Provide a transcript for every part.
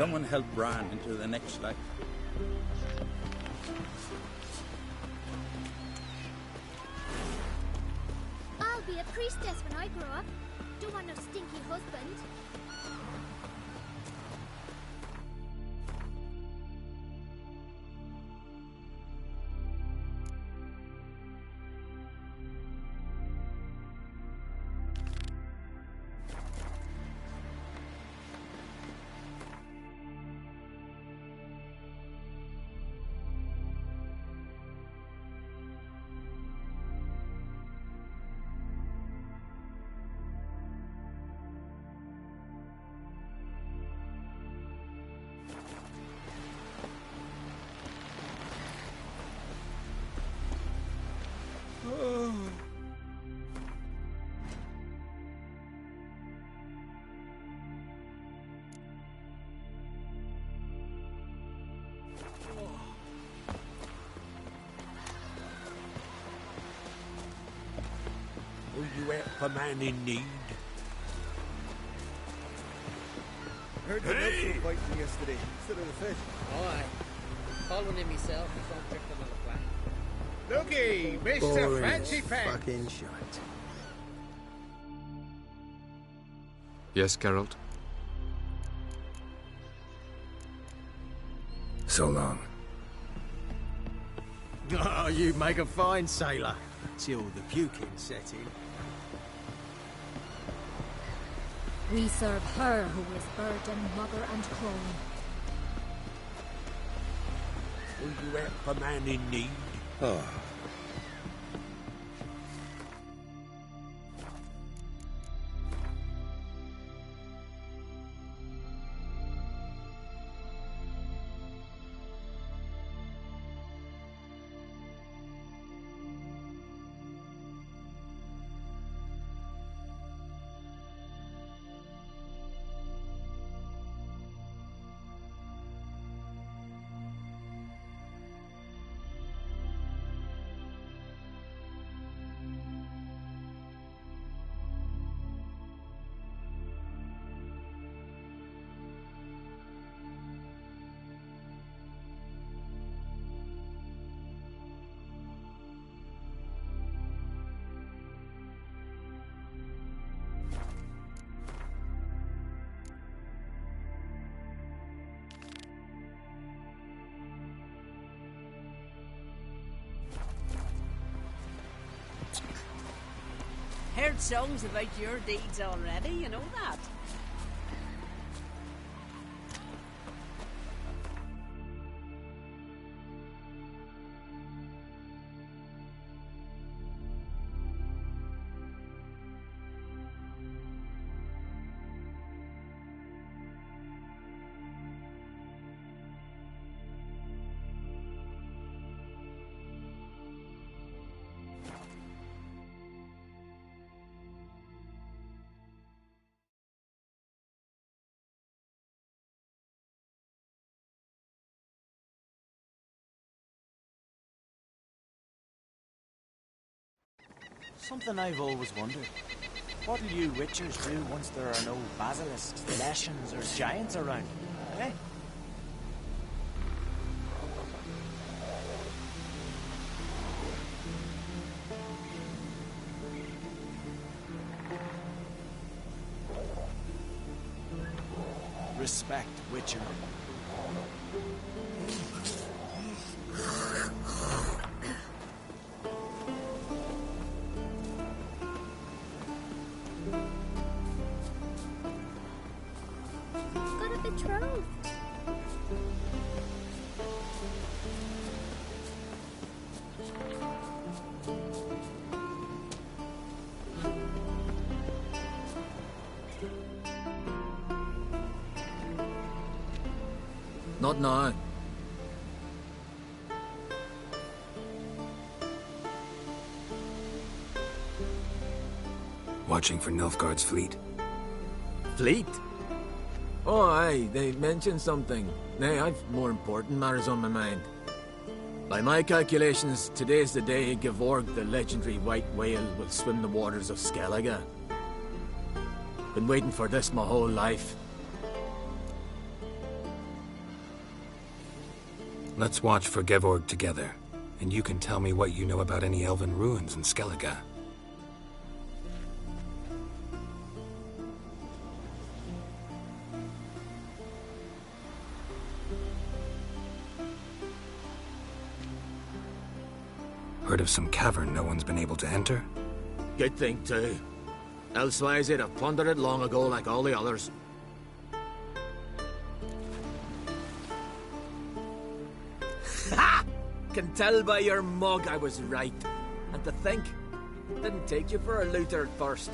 someone help Bran into the next life? I'll be a priestess when I grow up. Don't want no stinky husband. Will you help a man in need? Heard the hey! Were fighting yesterday instead of the fish. Oh, aye. Call one in myself and don't trip them on the flat. Looky, Mr. Fancy Pants. Fucking shite. Yes, Geralt? So long. Oh, you make a fine sailor. Till the puking set in. We serve her who is burden, mother and crone. Will you help a man in need? Oh. Heard songs about your deeds already, you know that? Something I've always wondered. What'll you witchers do once there are no basilisks, leshens, or giants around? Eh? Respect, witcher. Got a betrothed. Not now. Watching for Nilfgaard's fleet. Fleet? Oh, aye, they mentioned something. Nay, I've more important matters on my mind. By my calculations, today's the day Gevorg, the legendary white whale, will swim the waters of Skellige. Been waiting for this my whole life. Let's watch for Gevorg together, and you can tell me what you know about any elven ruins in Skellige. Heard of some cavern no one's been able to enter? Good thing, too. Elsewise, they'd have plundered it long ago like all the others. Ha! Can tell by your mug I was right. And to think, didn't take you for a looter at first.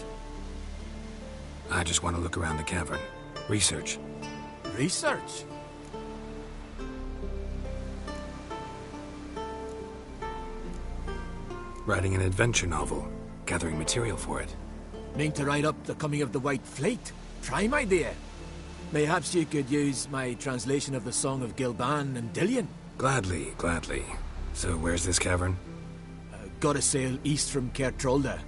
I just want to look around the cavern. Research. Research? Writing an adventure novel. Gathering material for it. Mean to write up the coming of the White Fleet? Prime idea. Mayhaps you could use my translation of the Song of Gilban and Dillion. Gladly, gladly. So where's this cavern? Gotta sail east from Kertrolda.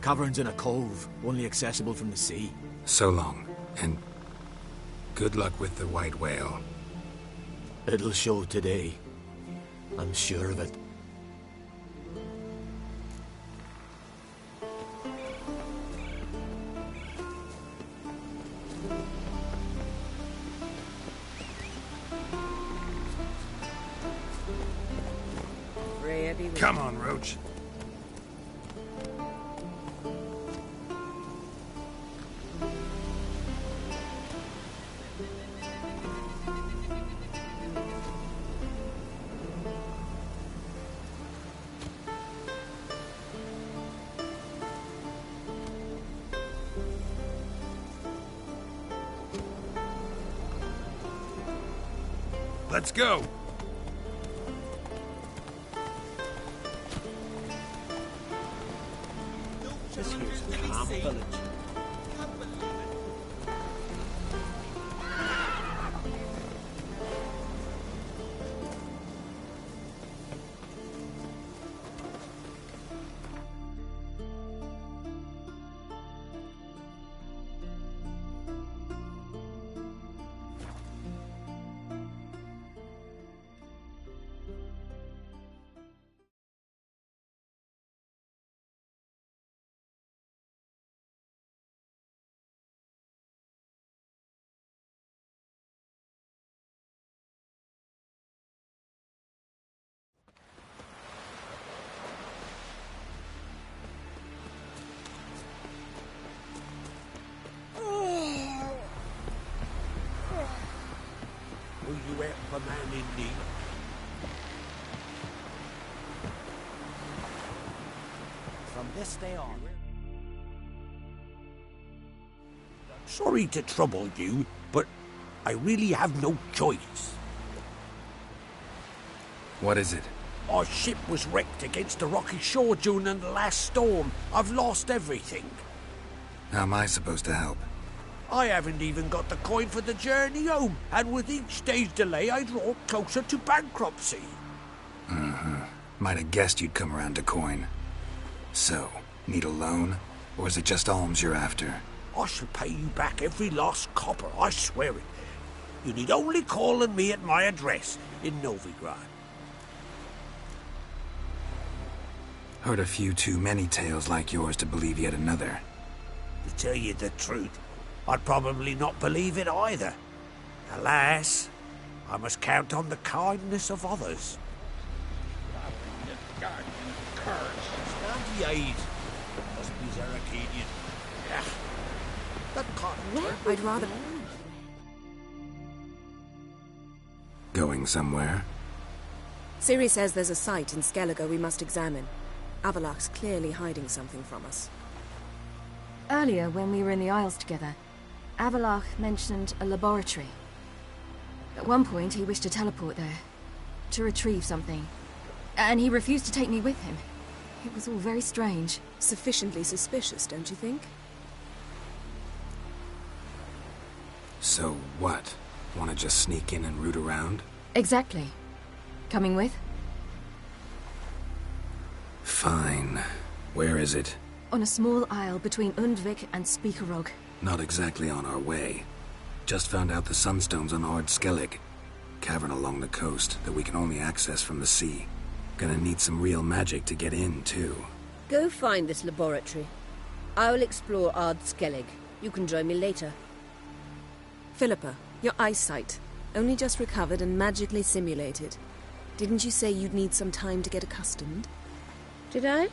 Cavern's in a cove, only accessible from the sea. So long, and good luck with the white whale. It'll show today. I'm sure of it. Come on, Roach. Let's go. This here's a calm village. Will you help a man in need? From this day on. Sorry to trouble you, but I really have no choice. What is it? Our ship was wrecked against the rocky shore during the last storm. I've lost everything. How am I supposed to help? I haven't even got the coin for the journey home, and with each day's delay, I draw closer to bankruptcy. Might have guessed you'd come around to coin. So, need a loan? Or is it just alms you're after? I shall pay you back every last copper, I swear it. You need only call on me at my address in Novigrad. Heard a few too many tales like yours to believe yet another. To tell you the truth, I'd probably not believe it either. Alas, I must count on the kindness of others. Stand must be Zaracadian. That can't I'd rather... Going somewhere? Ciri says there's a site in Skellige we must examine. Avalok's clearly hiding something from us. Earlier, when we were in the Isles together, Avalok mentioned a laboratory. At one point, he wished to teleport there, to retrieve something. And he refused to take me with him. It was all very strange. Sufficiently suspicious, don't you think? So what? Want to just sneak in and root around? Exactly. Coming with? Fine. Where is it? On a small isle between Undvik and Speakerog. Not exactly on our way. Just found out the sunstones on Ard Skellig. cavern along the coast that we can only access from the sea. Gonna need some real magic to get in, too. Go find this laboratory. I will explore Ard Skellig. You can join me later. Philippa, your eyesight. Only just recovered and magically simulated. Didn't you say you'd need some time to get accustomed? Did I?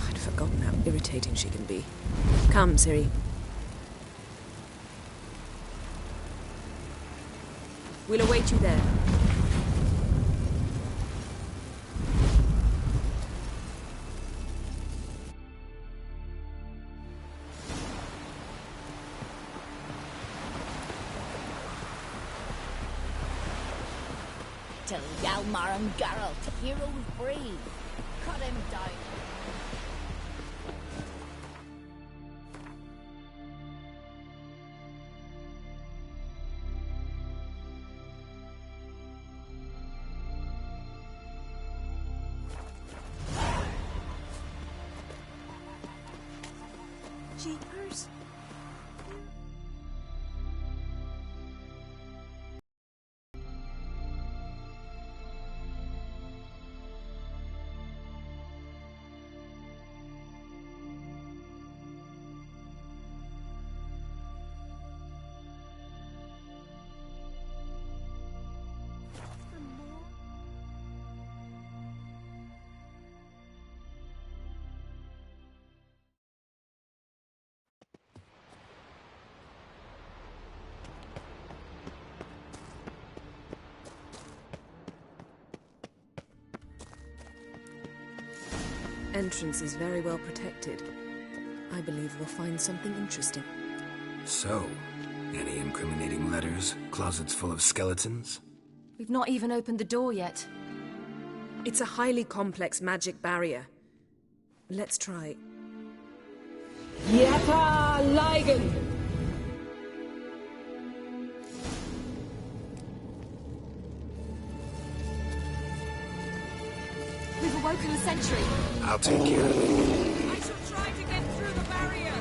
I'd forgotten how irritating she can be. Come, Ciri. We'll await you there. Till Hjalmar and Geralt, heroes brave. Cut him down. Jeepers. Entrance is very well protected. I believe we'll find something interesting. So, any incriminating letters? Closets full of skeletons? We've not even opened the door yet. It's a highly complex magic barrier. Let's try. Yata Ligen! We've awoken a sentry. I'll take care of it. I shall try to get through the barrier!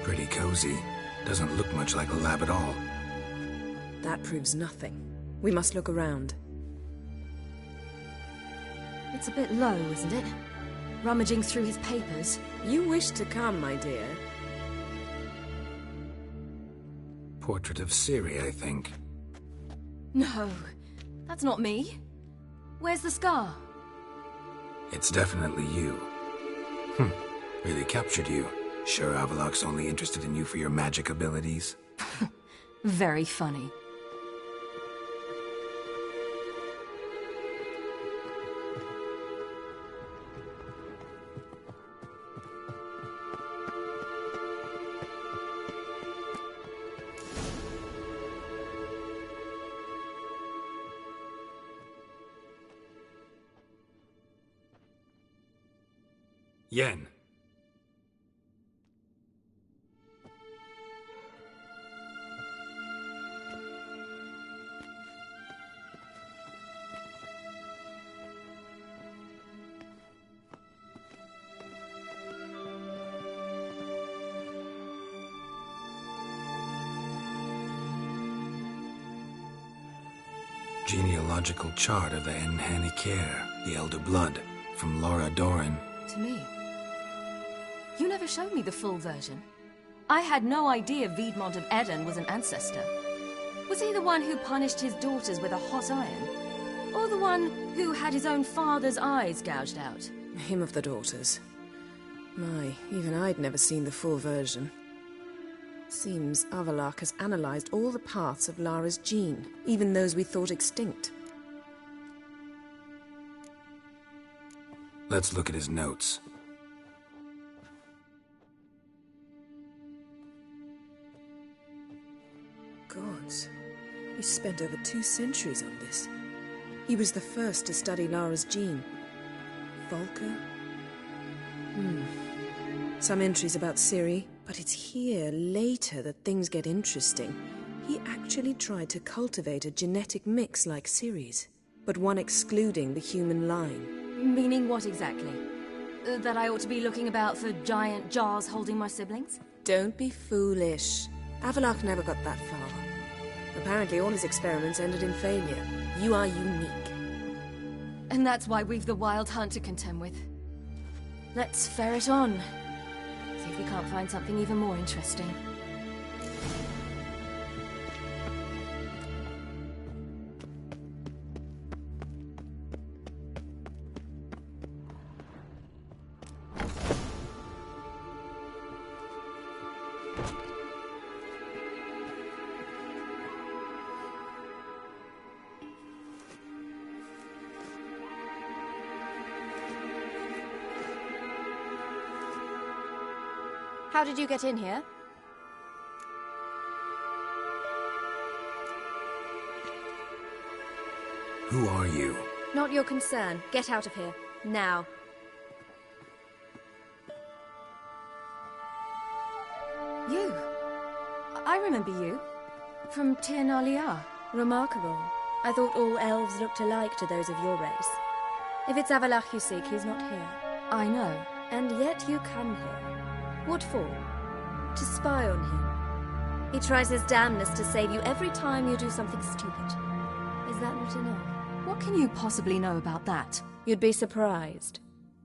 Pretty cozy. Doesn't look much like a lab at all. That proves nothing. We must look around. It's a bit low, isn't it? Rummaging through his papers. You wish to come, my dear. Portrait of Ciri, I think. No, that's not me. Where's the scar? It's definitely you. Really captured you. Sure Avalok's only interested in you for your magic abilities? Very funny. Yen. Genealogical chart of the Enhanikir, the Elder Blood, from Laura Doran. To me. You never showed me the full version. I had no idea Viedmont of Eden was an ancestor. Was he the one who punished his daughters with a hot iron? Or the one who had his own father's eyes gouged out? Him of the daughters. My, even I'd never seen the full version. Seems Avalok has analyzed all the parts of Lara's gene, even those we thought extinct. Let's look at his notes. Gods. He spent over 2 centuries on this. He was the first to study Lara's gene. Volker? Some entries about Ciri, but it's here, later, that things get interesting. He actually tried to cultivate a genetic mix like Ciri's, but one excluding the human line. Meaning what exactly? That I ought to be looking about for giant jars holding my siblings? Don't be foolish. Avallac'h never got that far. Apparently all his experiments ended in failure. You are unique. And that's why we've the Wild Hunt to contend with. Let's ferret on. See if we can't find something even more interesting. How did you get in here? Who are you? Not your concern. Get out of here. Now. You. I remember you. From Tir na Liar. Remarkable. I thought all elves looked alike to those of your race. If it's Avallac'h you seek, he's not here. I know. And yet you come here. What for? To spy on him. He tries his damnedest to save you every time you do something stupid. Is that not enough? What can you possibly know about that? You'd be surprised.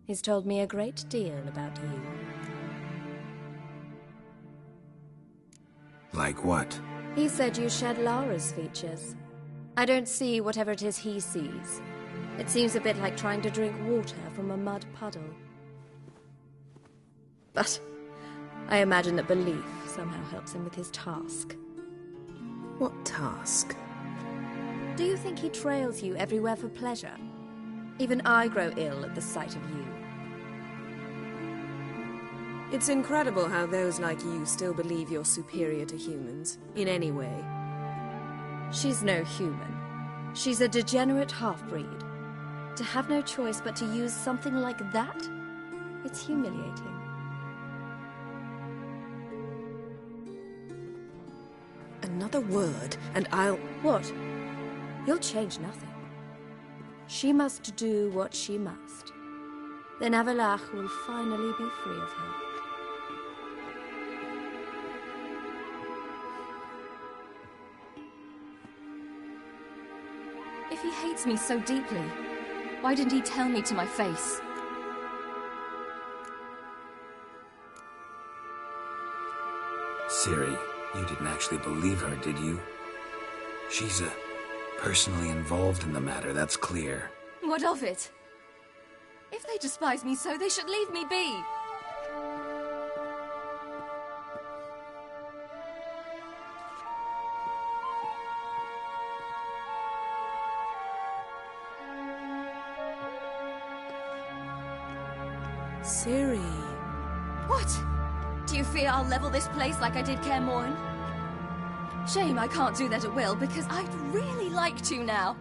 He's told me a great deal about you. Like what? He said you shed Lara's features. I don't see whatever it is he sees. It seems a bit like trying to drink water from a mud puddle. But I imagine that belief somehow helps him with his task. What task? Do you think he trails you everywhere for pleasure? Even I grow ill at the sight of you. It's incredible how those like you still believe you're superior to humans, in any way. She's no human. She's a degenerate half-breed. To have no choice but to use something like that? It's humiliating. Another word, and I'll... What? You'll change nothing. She must do what she must. Then Avallac'h will finally be free of her. If he hates me so deeply, why didn't he tell me to my face? Ciri, you didn't actually believe her, did you? She's personally involved in the matter, that's clear. What of it? If they despise me so, they should leave me be. Ciri. What? Do you fear I'll level this place like I did Kaer Morhen? Shame I can't do that at will, because I'd really like to now.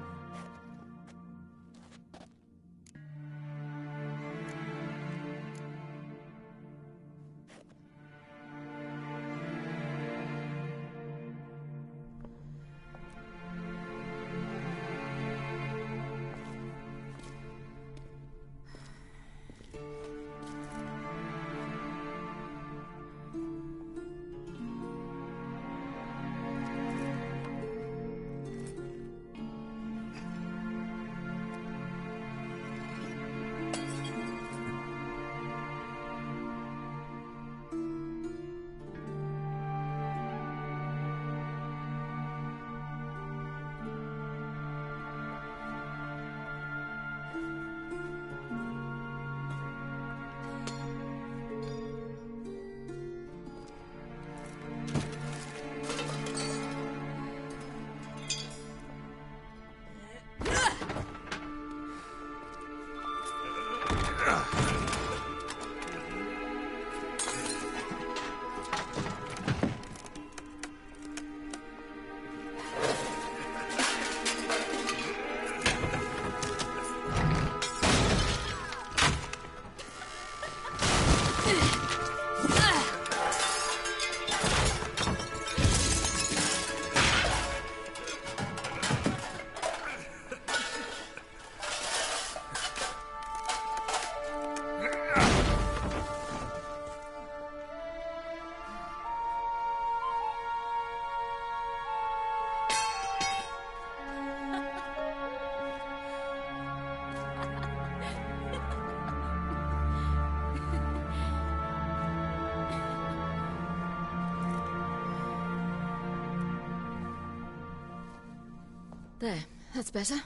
There, that's better.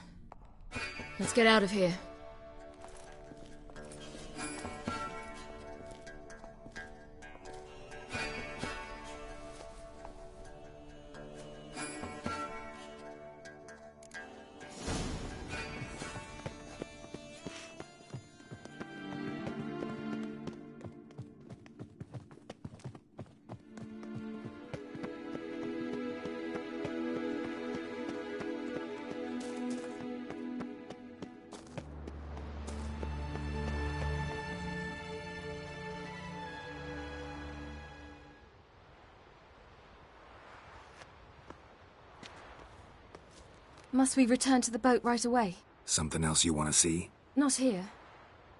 Let's get out of here. Must we return to the boat right away? Something else you want to see? Not here.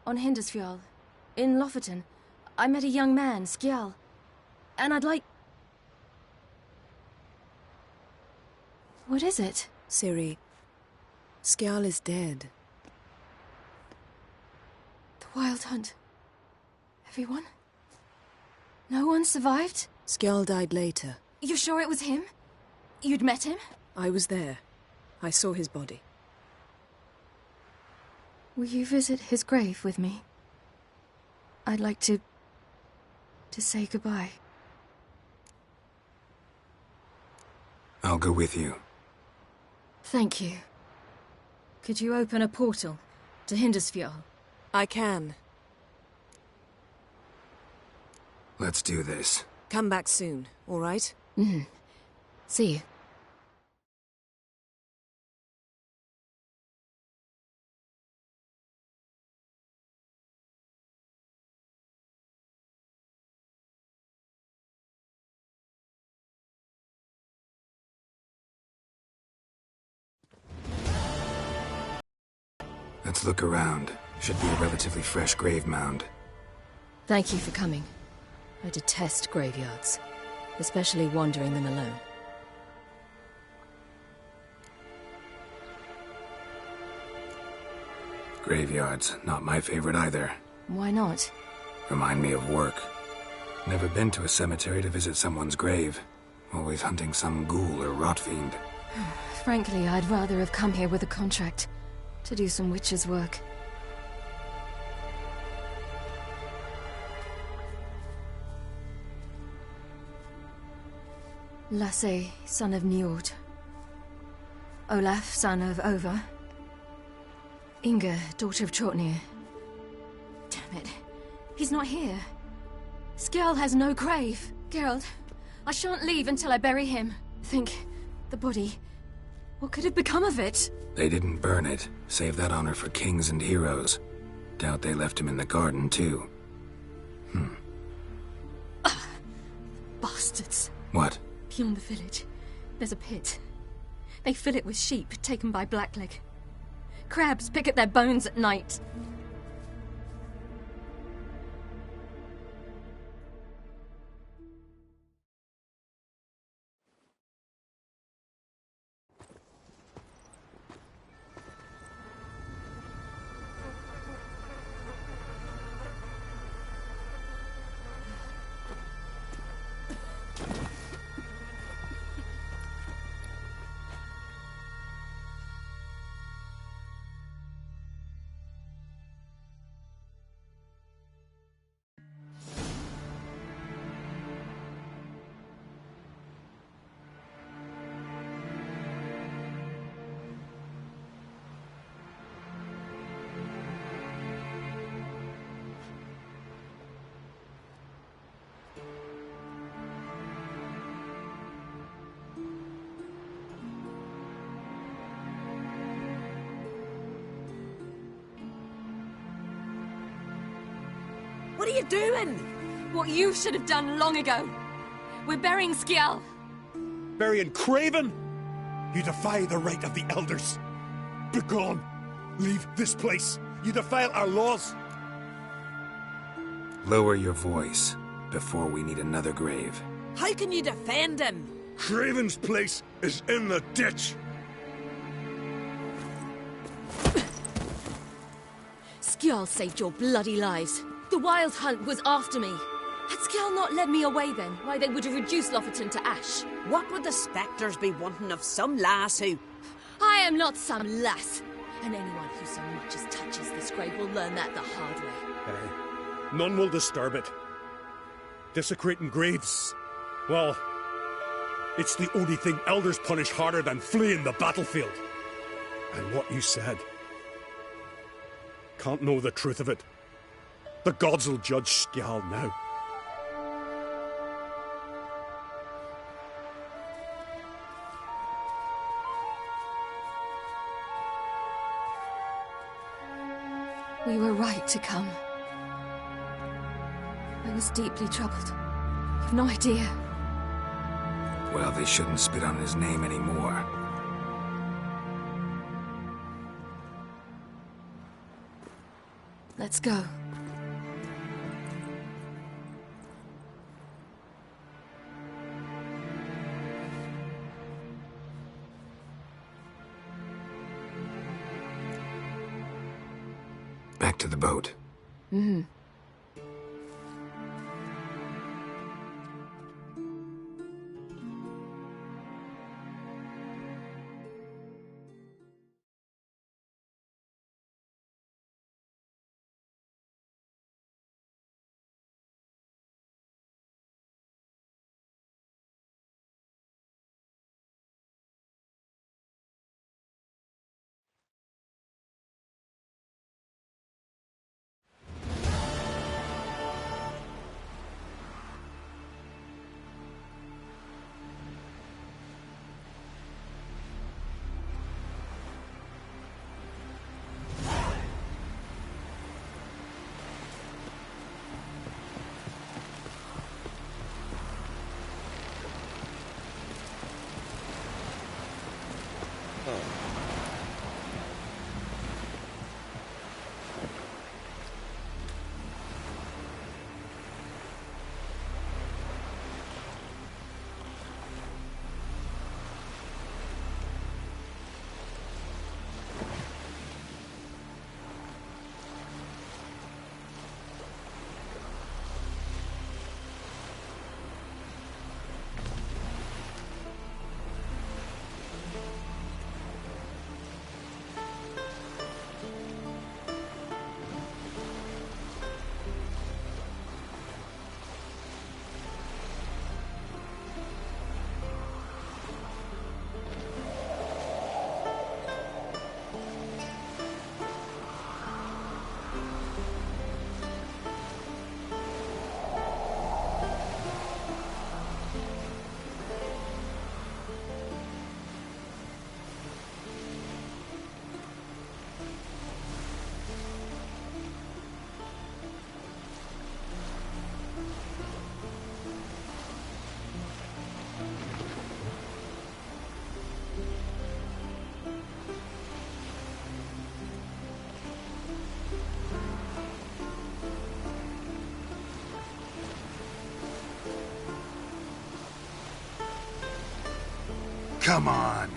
On Hindersfjall. In Lofoten. I met a young man, Skjal. And I'd like... What is it? Ciri, Skjal is dead. The Wild Hunt. Everyone? No one survived? Skjal died later. You sure it was him? You'd met him? I was there. I saw his body. Will you visit his grave with me? I'd like to say goodbye. I'll go with you. Thank you. Could you open a portal to Hindersfjall? I can. Let's do this. Come back soon, all right? Mm-hmm. See you. Let's look around. Should be a relatively fresh grave mound. Thank you for coming. I detest graveyards, especially wandering them alone. Graveyards, not my favorite either. Why not? Remind me of work. Never been to a cemetery to visit someone's grave. Always hunting some ghoul or rot fiend. Frankly, I'd rather have come here with a contract to do some witch's work. Lasse, son of Njord. Olaf, son of Over. Inga, daughter of Trotnir. Damn it. He's not here. Skjal has no grave. Geralt, I shan't leave until I bury him. Think, the body. What could have become of it? They didn't burn it. Save that honor for kings and heroes. Doubt they left him in the garden, too. Bastards. What? Beyond the village, there's a pit. They fill it with sheep taken by Blackleg. Crabs pick at their bones at night. What are you doing? What you should have done long ago. We're burying Skjal. Burying Craven? You defy the right of the elders. Begone. Leave this place. You defile our laws. Lower your voice before we need another grave. How can you defend him? Craven's place is in the ditch. Skjal saved your bloody lives. The Wild Hunt was after me. Had Skjal not led me away then, why they would have reduced Lofoten to ash. What would the spectres be wanting of some lass who... I am not some lass, and anyone who so much as touches this grave will learn that the hard way. None will disturb it. Desecrating graves, well, it's the only thing elders punish harder than fleeing the battlefield. And what you said. Can't know the truth of it. The gods will judge Skjal now. We were right to come. I was deeply troubled. You've no idea. Well, they shouldn't spit on his name anymore. Let's go. Back to the boat. Mm-hmm. Come on.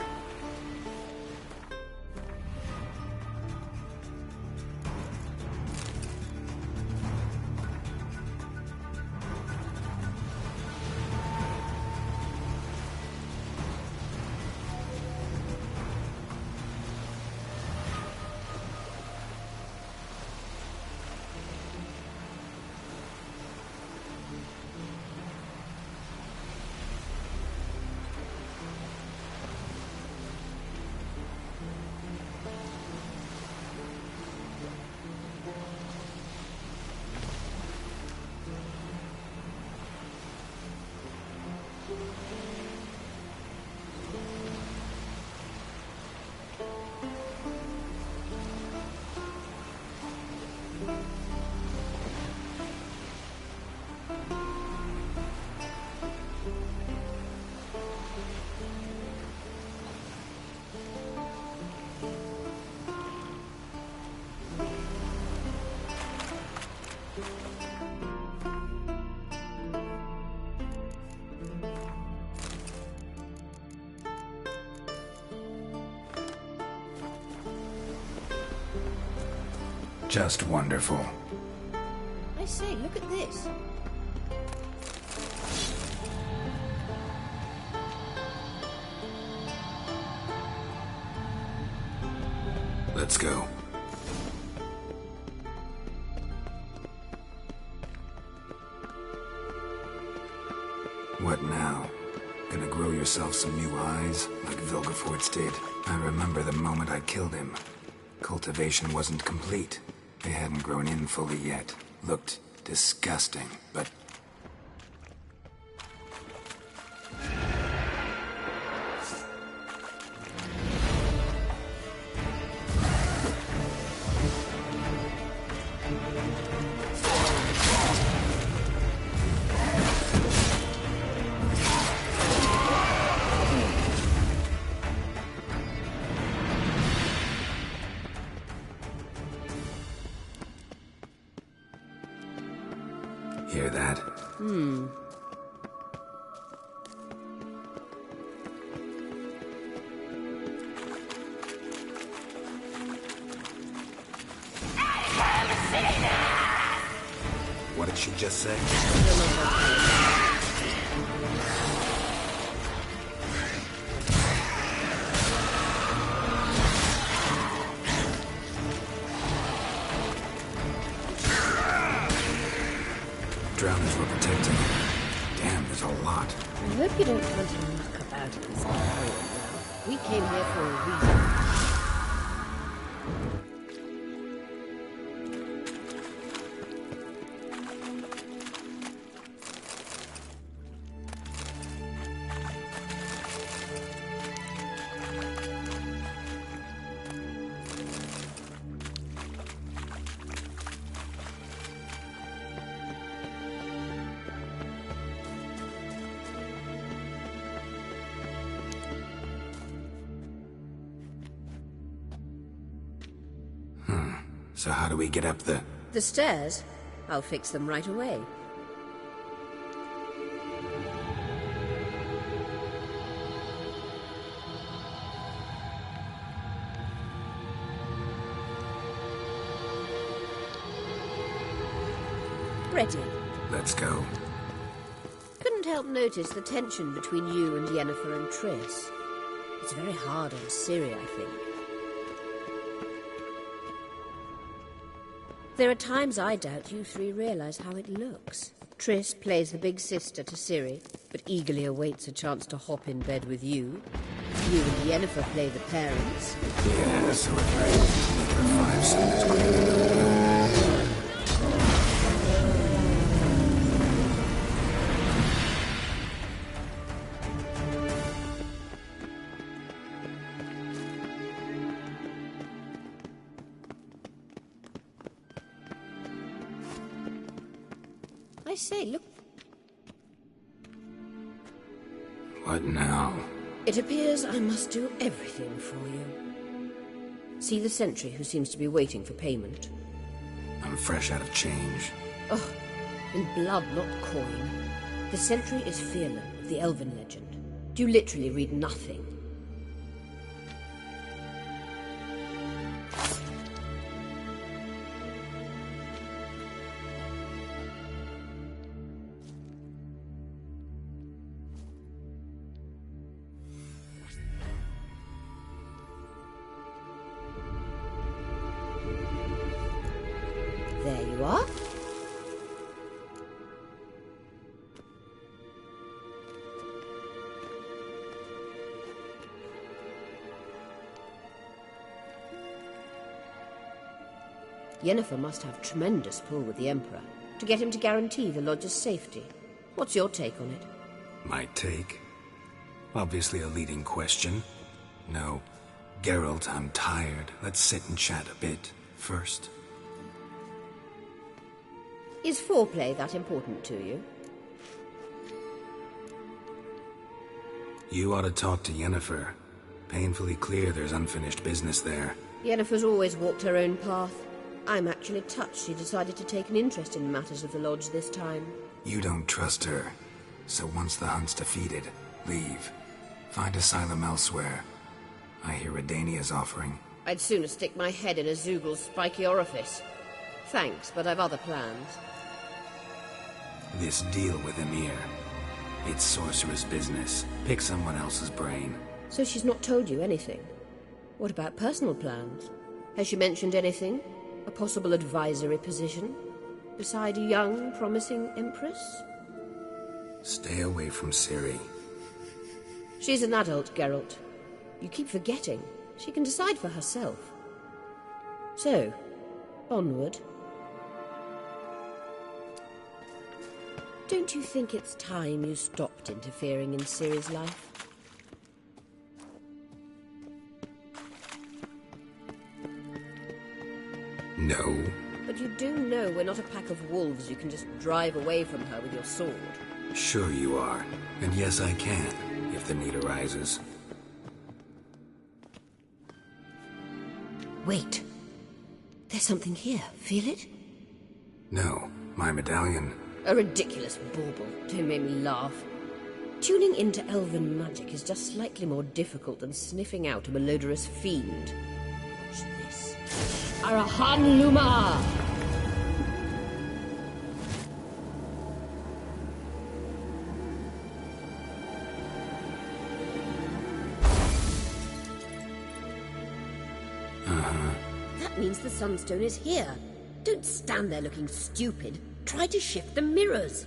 Just wonderful. I say, look at this. Let's go. What now? Gonna grow yourself some new eyes, like Vilgefortz did? I remember the moment I killed him. Cultivation wasn't complete. They hadn't grown in fully yet. Looked disgusting, but... Hear that? What did she just say? Drowners were protecting him. Damn, there's a lot. I hope you don't want to muck about in this area now. We came here for a reason. So how do we get up the... The stairs? I'll fix them right away. Ready. Let's go. Couldn't help notice the tension between you and Yennefer and Triss. It's very hard on Ciri, I think. There are times I doubt you three realize how it looks. Triss plays the big sister to Ciri, but eagerly awaits a chance to hop in bed with you. You and Yennefer play the parents. Yeah, so we're ready to make her 5 cents quicker. I say, look. What now? It appears I must do everything for you. See the sentry who seems to be waiting for payment? I'm fresh out of change. Oh, in blood, not coin. The sentry is Firlan of the Elven legend. Do you literally read nothing? There you are. Yennefer must have tremendous pull with the Emperor to get him to guarantee the Lodge's safety. What's your take on it? My take? Obviously a leading question. No. Geralt, I'm tired. Let's sit and chat a bit first. Is foreplay that important to you? You ought to talk to Yennefer. Painfully clear there's unfinished business there. Yennefer's always walked her own path. I'm actually touched she decided to take an interest in matters of the Lodge this time. You don't trust her. So once the hunt's defeated, leave. Find asylum elsewhere. I hear Redania's offering. I'd sooner stick my head in a Zoogl's spiky orifice. Thanks, but I've other plans. This deal with Emir. It's sorcerer's business. Pick someone else's brain. So she's not told you anything? What about personal plans? Has she mentioned anything? A possible advisory position? Beside a young, promising empress? Stay away from Ciri. She's an adult, Geralt. You keep forgetting. She can decide for herself. So, onward. Don't you think it's time you stopped interfering in Ciri's life? No. But you do know we're not a pack of wolves you can just drive away from her with your sword. Sure you are. And yes, I can, if the need arises. Wait. There's something here. Feel it? No. My medallion. A ridiculous bauble. Don't make me laugh. Tuning into elven magic is just slightly more difficult than sniffing out a malodorous fiend. Watch this. Arahan Luma! That means the Sunstone is here. Don't stand there looking stupid. Try to shift the mirrors.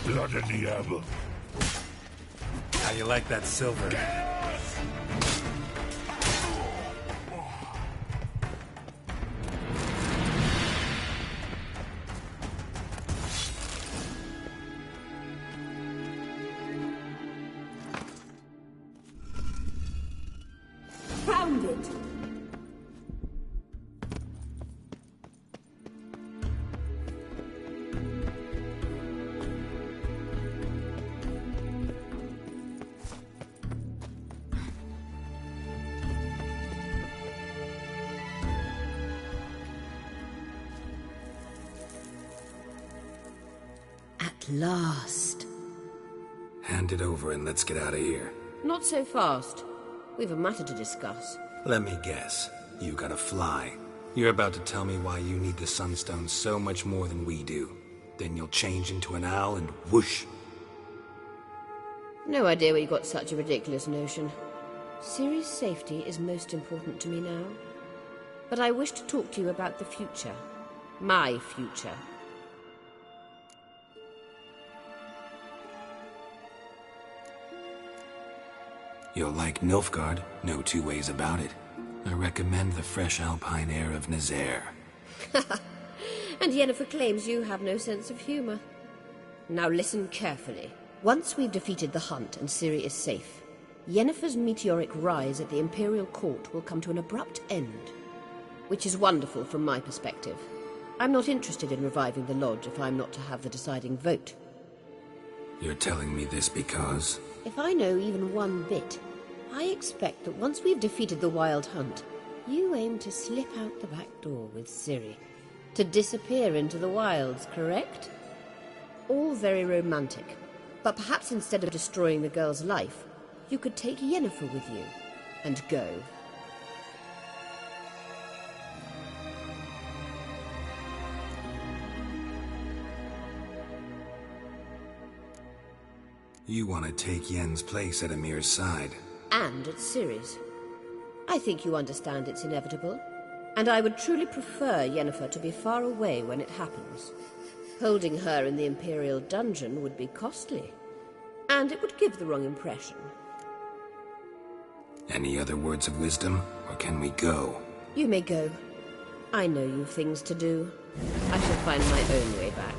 Blood of the apple. How you like that silver? Found it! At last. Hand it over and let's get out of here. Not so fast. We've a matter to discuss. Let me guess. You gotta fly. You're about to tell me why you need the Sunstone so much more than we do. Then you'll change into an owl and whoosh. No idea where you got such a ridiculous notion. Ciri's safety is most important to me now. But I wish to talk to you about the future. My future. You'll like Nilfgaard, no two ways about it. I recommend the fresh alpine air of Nazaire. And Yennefer claims you have no sense of humor. Now listen carefully. Once we've defeated the Hunt and Ciri is safe, Yennefer's meteoric rise at the Imperial Court will come to an abrupt end. Which is wonderful from my perspective. I'm not interested in reviving the Lodge if I'm not to have the deciding vote. You're telling me this because... If I know even one bit, I expect that once we've defeated the Wild Hunt, you aim to slip out the back door with Ciri. To disappear into the wilds, correct? All very romantic. But perhaps instead of destroying the girl's life, you could take Yennefer with you and go. You want to take Yen's place at Amir's side. And at Ciri's. I think you understand it's inevitable. And I would truly prefer Yennefer to be far away when it happens. Holding her in the Imperial dungeon would be costly. And it would give the wrong impression. Any other words of wisdom, or can we go? You may go. I know you've things to do. I shall find my own way back.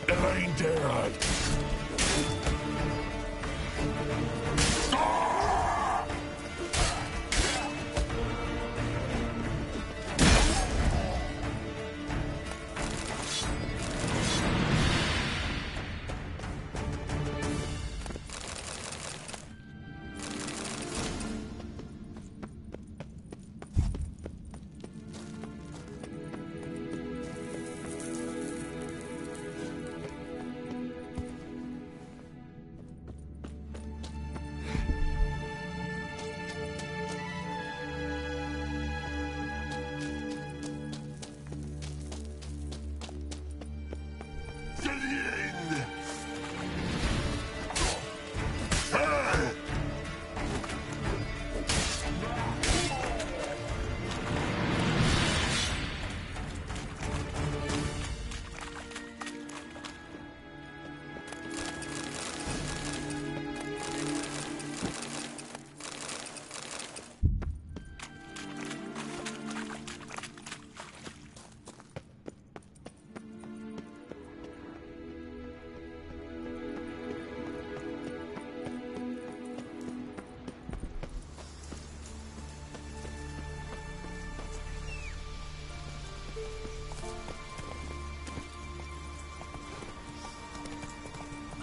Elaine Derride.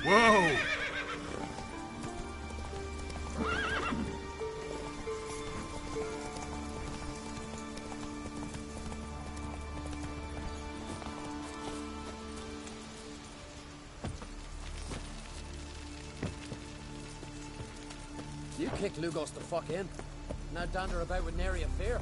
Whoa! You kicked Lugos the fuck in. Now dander about with nary a fear.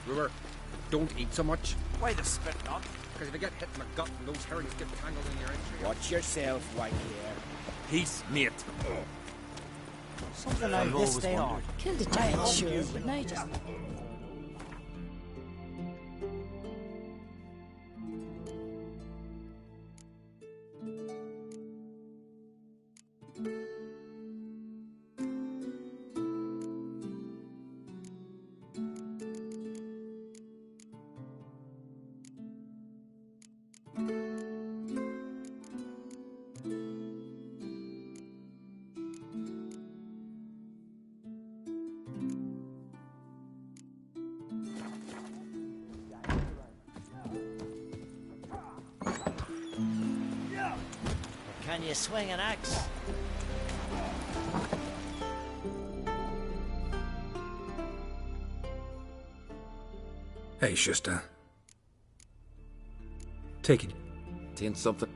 Brewer, don't eat so much. Why the spit on? Because if you get hit in the gut and those herrings get tangled in your entry... Watch yourself, right here. Peace, mate. Something like this they are. Killed a giant, sure, but noticed. Can you swing an axe? Hey, Schuster. Take it. Tain't something.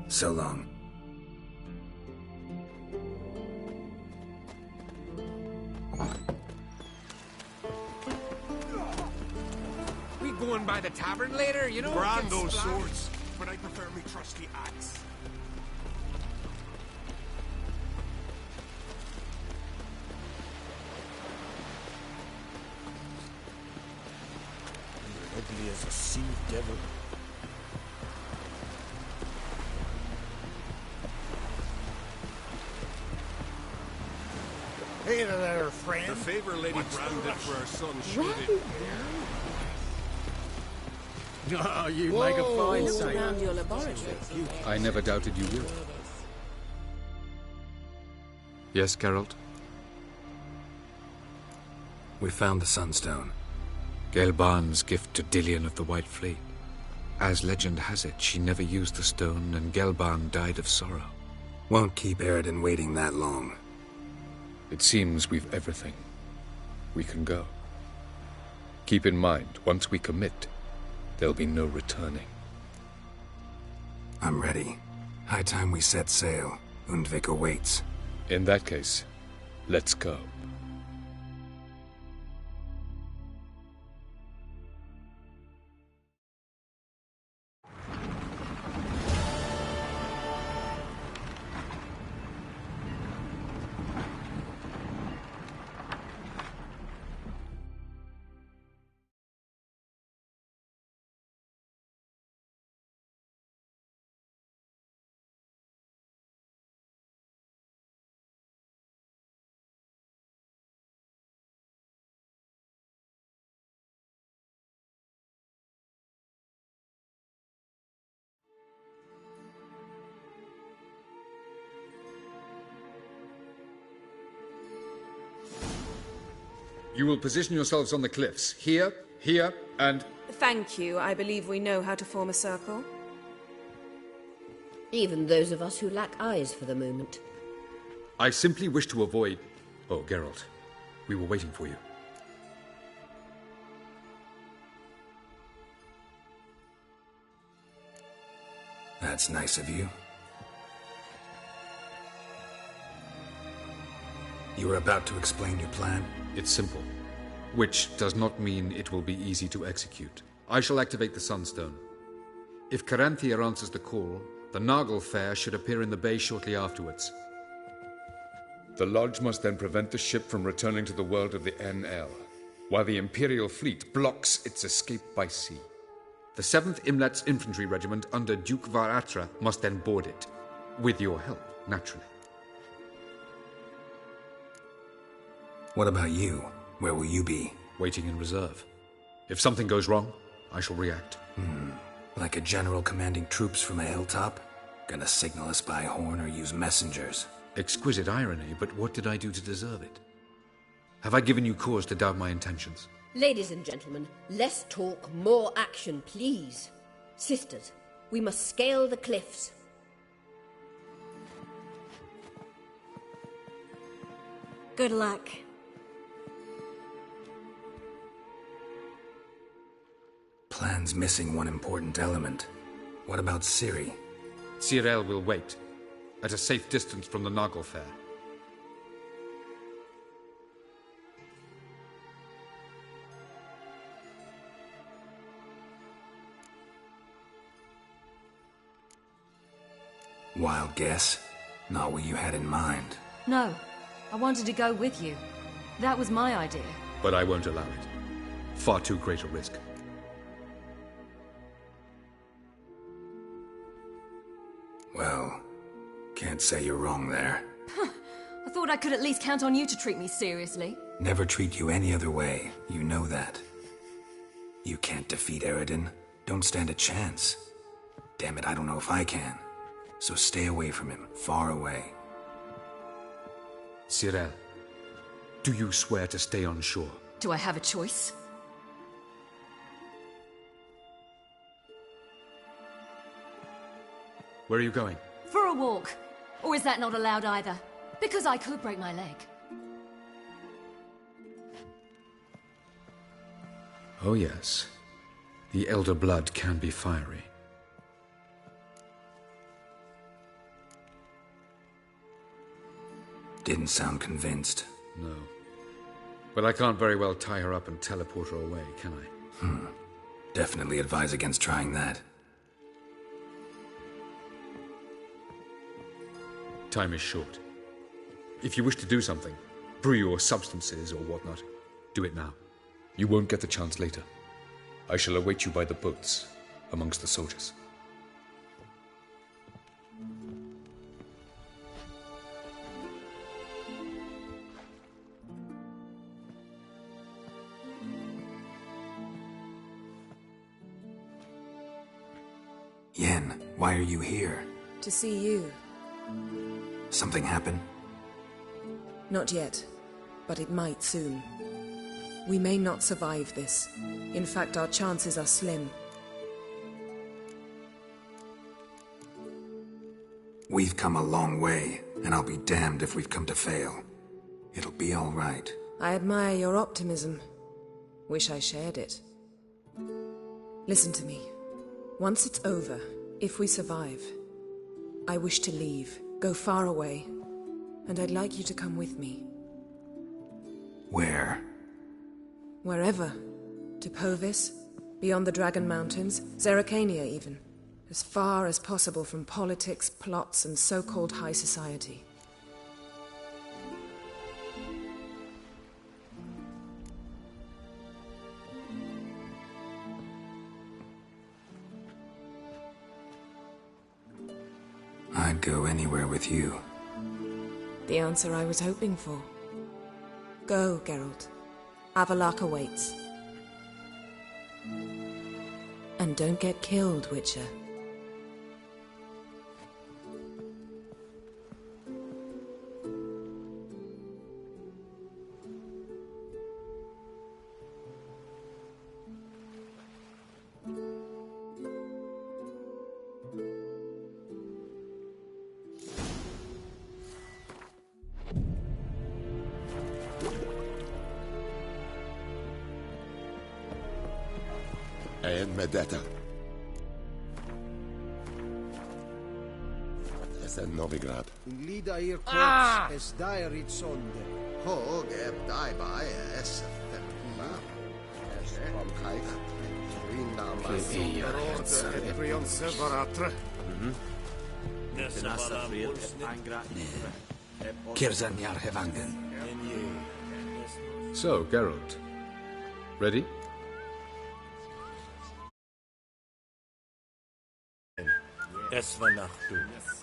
So long. We going by the tavern later, you know? Brand get those splashed. swords, but I prefer me trusty axe. You're ugly as a sea devil. Hey there, friend. The favor Lady Brand did for our son showed Oh, you make a fine Look sailor. around your laboratory. I never doubted you will. Yes, Geralt? We found the Sunstone. Gelban's gift to Dillion of the White Fleet. As legend has it, she never used the stone and Gelban died of sorrow. Won't keep Eridan waiting that long. It seems we've everything. We can go. Keep in mind, once we commit, there'll be no returning. I'm ready. High time we set sail. Undvik awaits. In that case, let's go. You will position yourselves on the cliffs. Here, here, and... Thank you. I believe we know how to form a circle. Even those of us who lack eyes for the moment. I simply wish to avoid... Oh, Geralt. We were waiting for you. That's nice of you. You were about to explain your plan? It's simple. Which does not mean it will be easy to execute. I shall activate the Sunstone. If Caranthia answers the call, the Nagel Fair should appear in the bay shortly afterwards. The Lodge must then prevent the ship from returning to the world of the NL, while the Imperial fleet blocks its escape by sea. The 7th Imlet's Infantry Regiment under Duke Varatra must then board it. With your help, naturally. What about you? Where will you be? Waiting in reserve. If something goes wrong, I shall react. Like a general commanding troops from a hilltop? Gonna signal us by horn or use messengers? Exquisite irony, but what did I do to deserve it? Have I given you cause to doubt my intentions? Ladies and gentlemen, less talk, more action, please. Sisters, we must scale the cliffs. Good luck. Plan's missing one important element. What about Ciri? Cyril will wait, at a safe distance from the Nagel Fair. Wild guess? Not what you had in mind. No, I wanted to go with you. That was my idea. But I won't allow it. Far too great a risk. Well, can't say you're wrong there. I thought I could at least count on you to treat me seriously. Never treat you any other way. You know that. You can't defeat Eridan. Don't stand a chance. Damn it, I don't know if I can. So stay away from him, far away. Cyril, do you swear to stay on shore? Do I have a choice? Where are you going? For a walk. Or is that not allowed either? Because I could break my leg. Oh yes. The elder blood can be fiery. Didn't sound convinced. No. But I can't very well tie her up and teleport her away, can I? Definitely advise against trying that. Time is short. If you wish to do something, brew your substances or whatnot, do it now. You won't get the chance later. I shall await you by the boats, amongst the soldiers. Yen, why are you here? To see you. Something happen? Not yet, but it might soon. We may not survive this. In fact, our chances are slim. We've come a long way, and I'll be damned if we've come to fail. It'll be all right. I admire your optimism. Wish I shared it. Listen to me. Once it's over, if we survive, I wish to leave, go far away, and I'd like you to come with me. Where? Wherever. To Povis, beyond the Dragon Mountains, Zeracania even. As far as possible from politics, plots, and so-called high society. I'd go anywhere with you. The answer I was hoping for. Go, Geralt. Avalok awaits. And don't get killed, Witcher. En Medetta. Es en Novigrad. Glida ir klots es dairit sonde. Hog eb dai bai es femma. Es from kaita. So, Geralt. Ready?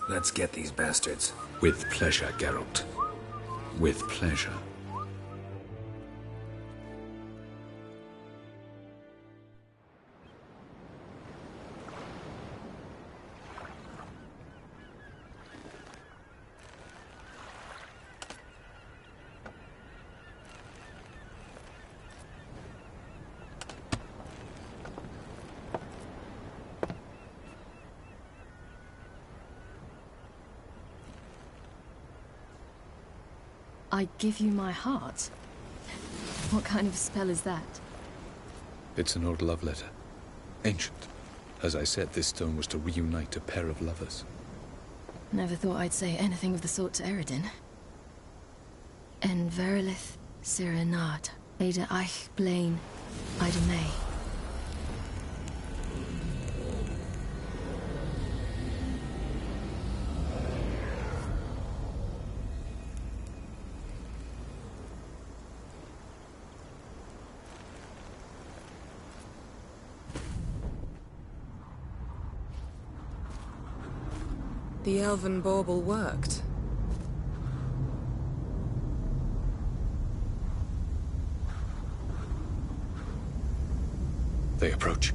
Let's get these bastards. With pleasure, Geralt. With pleasure. I give you my heart? What kind of spell is that? It's an old love letter. Ancient. As I said, this stone was to reunite a pair of lovers. Never thought I'd say anything of the sort to Eredin. En verilith Serenata, Ada Eich Blaine, Ida May. The elven bauble worked. They approach.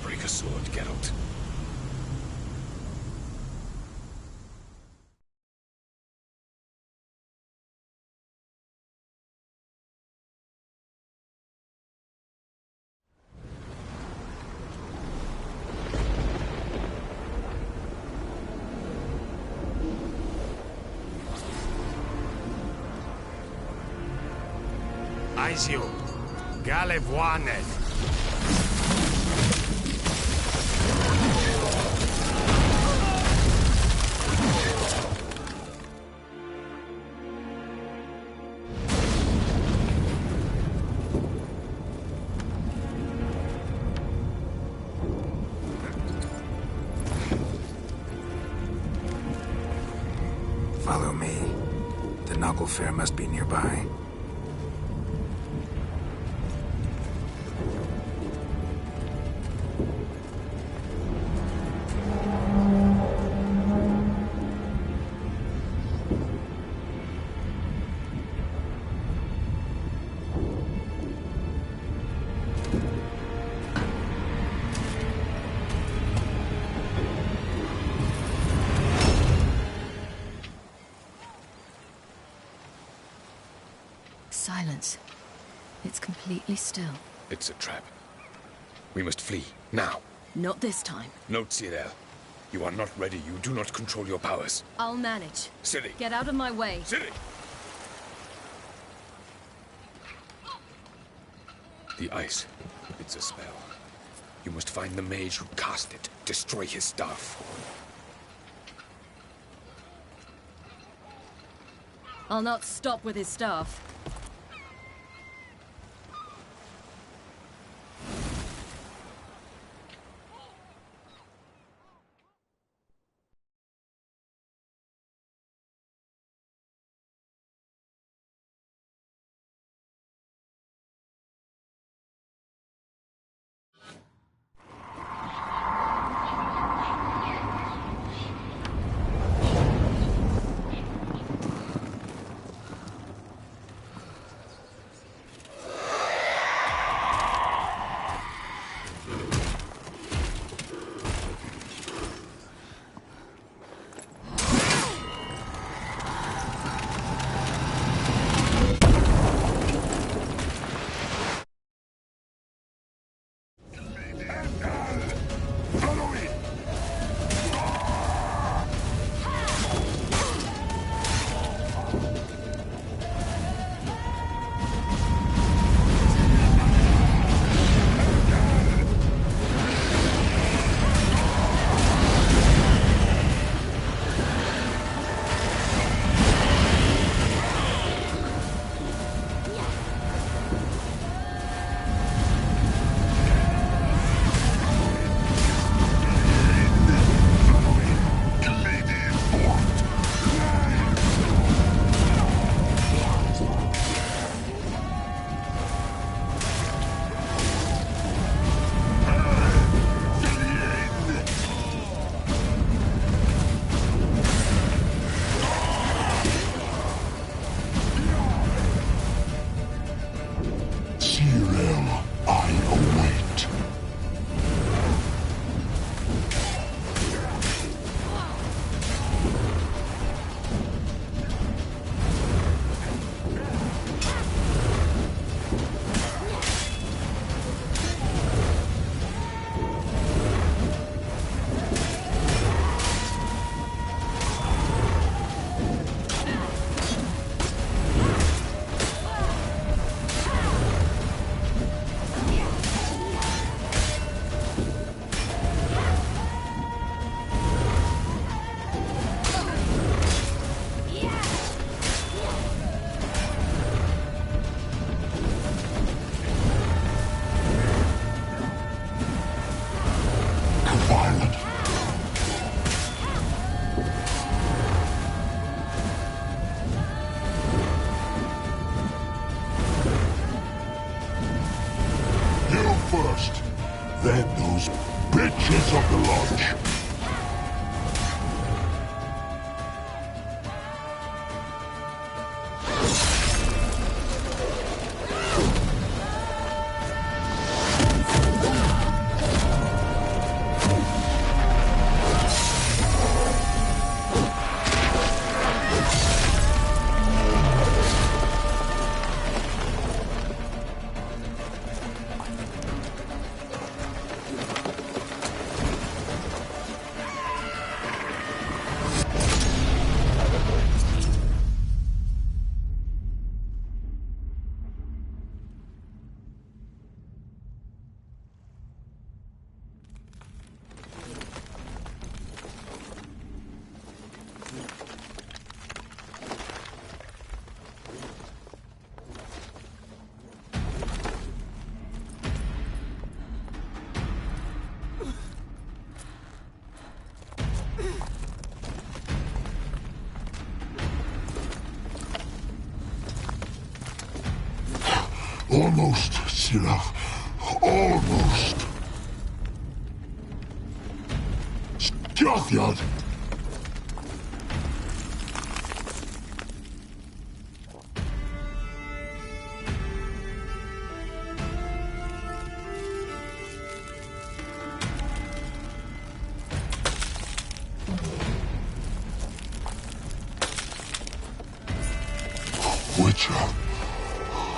Break a sword, Geralt. Aizio, Galevoanet. me. The Noggle Fair must be nearby. Silence. It's completely still. It's a trap. We must flee, now. Not this time. Note, Cyril. You are not ready. You do not control your powers. I'll manage. Ciri! Get out of my way. Ciri! The ice. It's a spell. You must find the mage who cast it. Destroy his staff. I'll not stop with his staff. Then those bitches of the lodge. Almost, Sila. Almost. Scathjad! Witcher,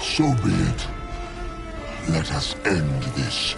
so be it. Let us end this.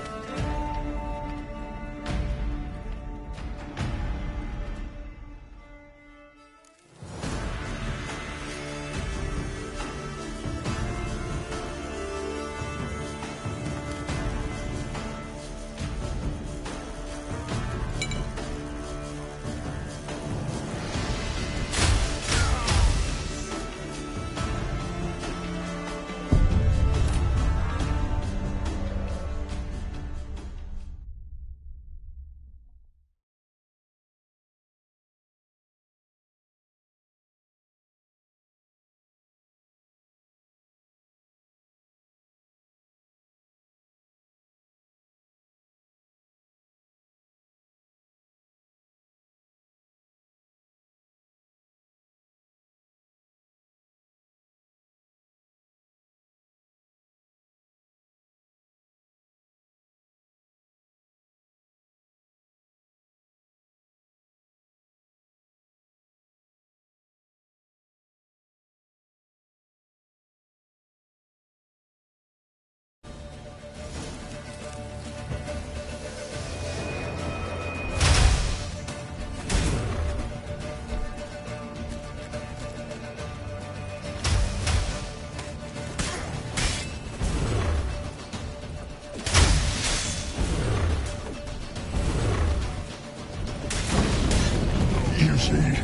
You see,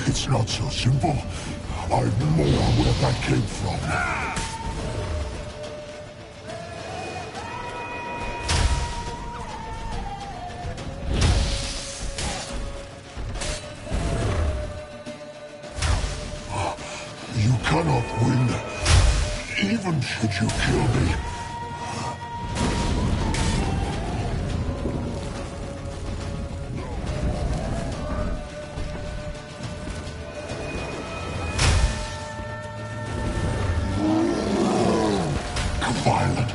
it's not so simple. I'm more where that came from. You cannot win, even should you kill me. Violent.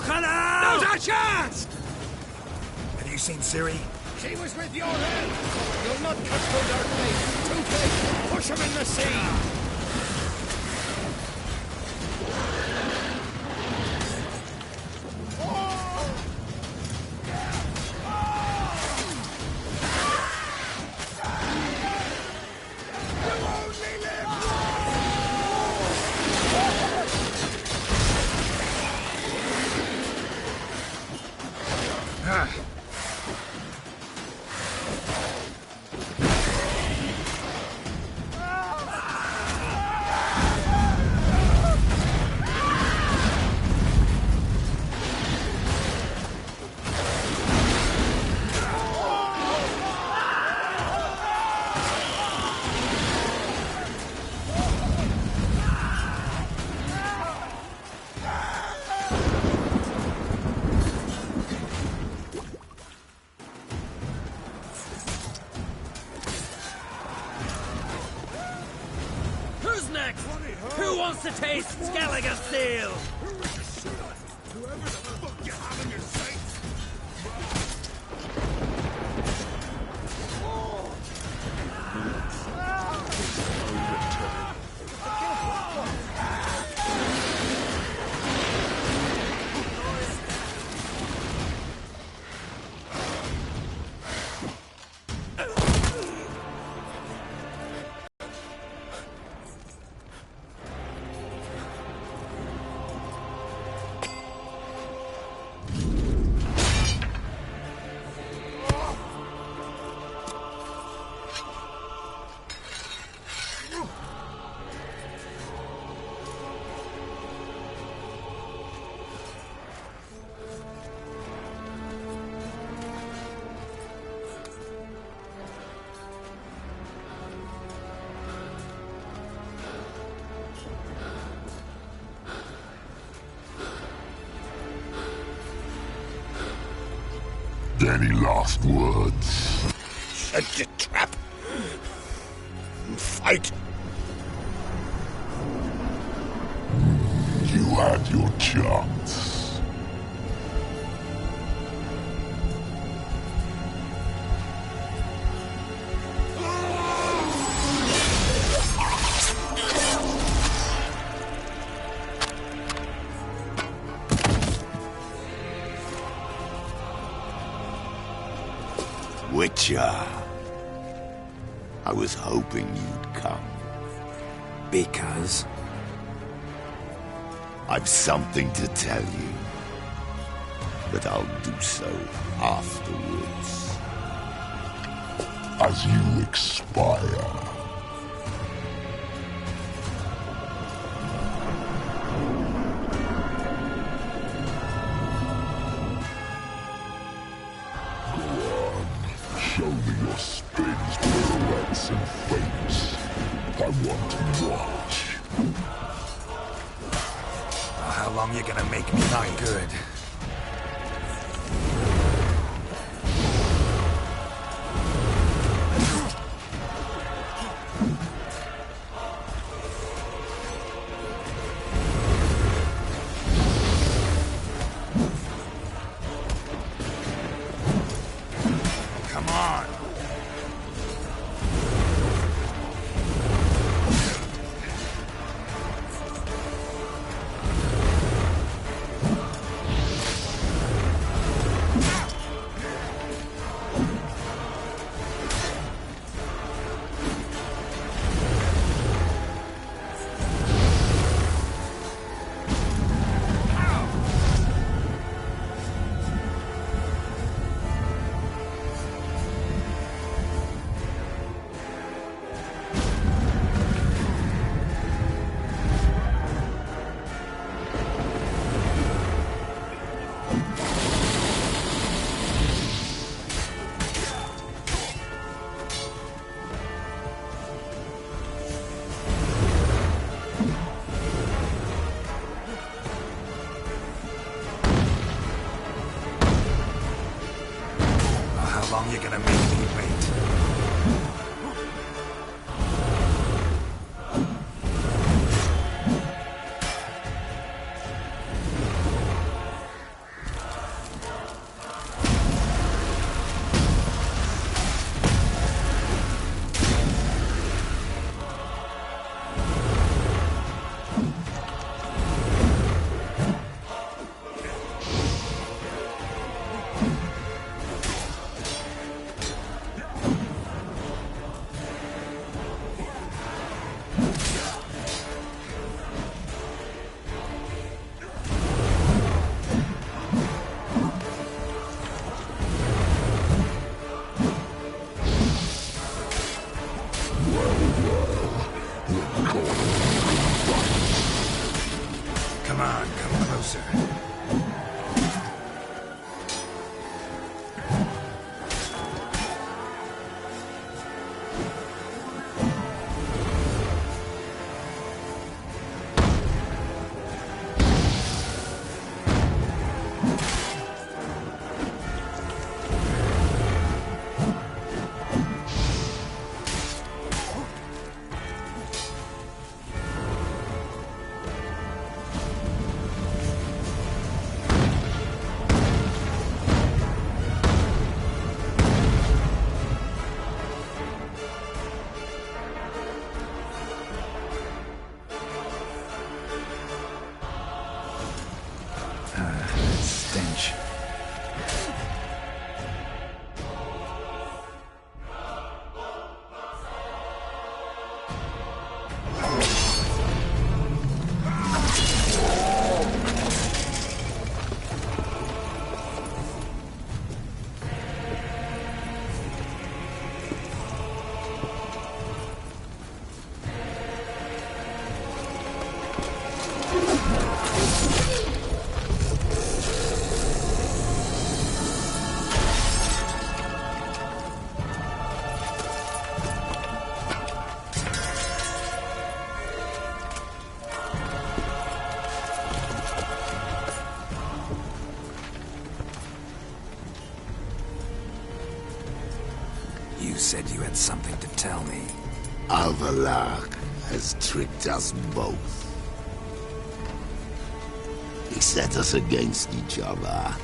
Fucking hell! Not a chance! Have you seen Ciri? She was with your head! You'll not cut through their fate! Too late! Push him in the sea! Who wants to taste Skellige's seal? Whoever the fuck you have in your sights! Any last words? Set your trap. Fight. You had your chance. Witcher. I was hoping you'd come. Because? I've something to tell you. But I'll do so afterwards. As you expire. Show me your spins, pirouettes, and feints. I want to watch. How long you gonna make me not good? Come on, come closer. Stench. You said you had something to tell me. Avallac'h has tricked us both. He set us against each other,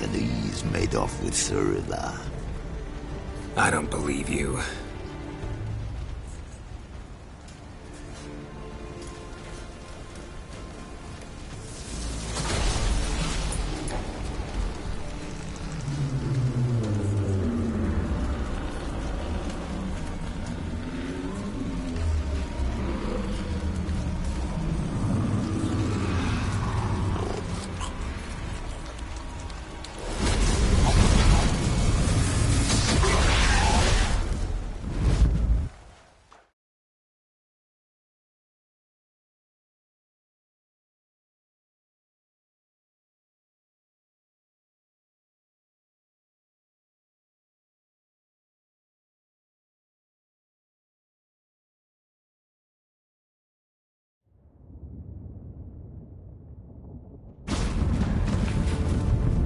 and he's made off with Cyrilla. I don't believe you.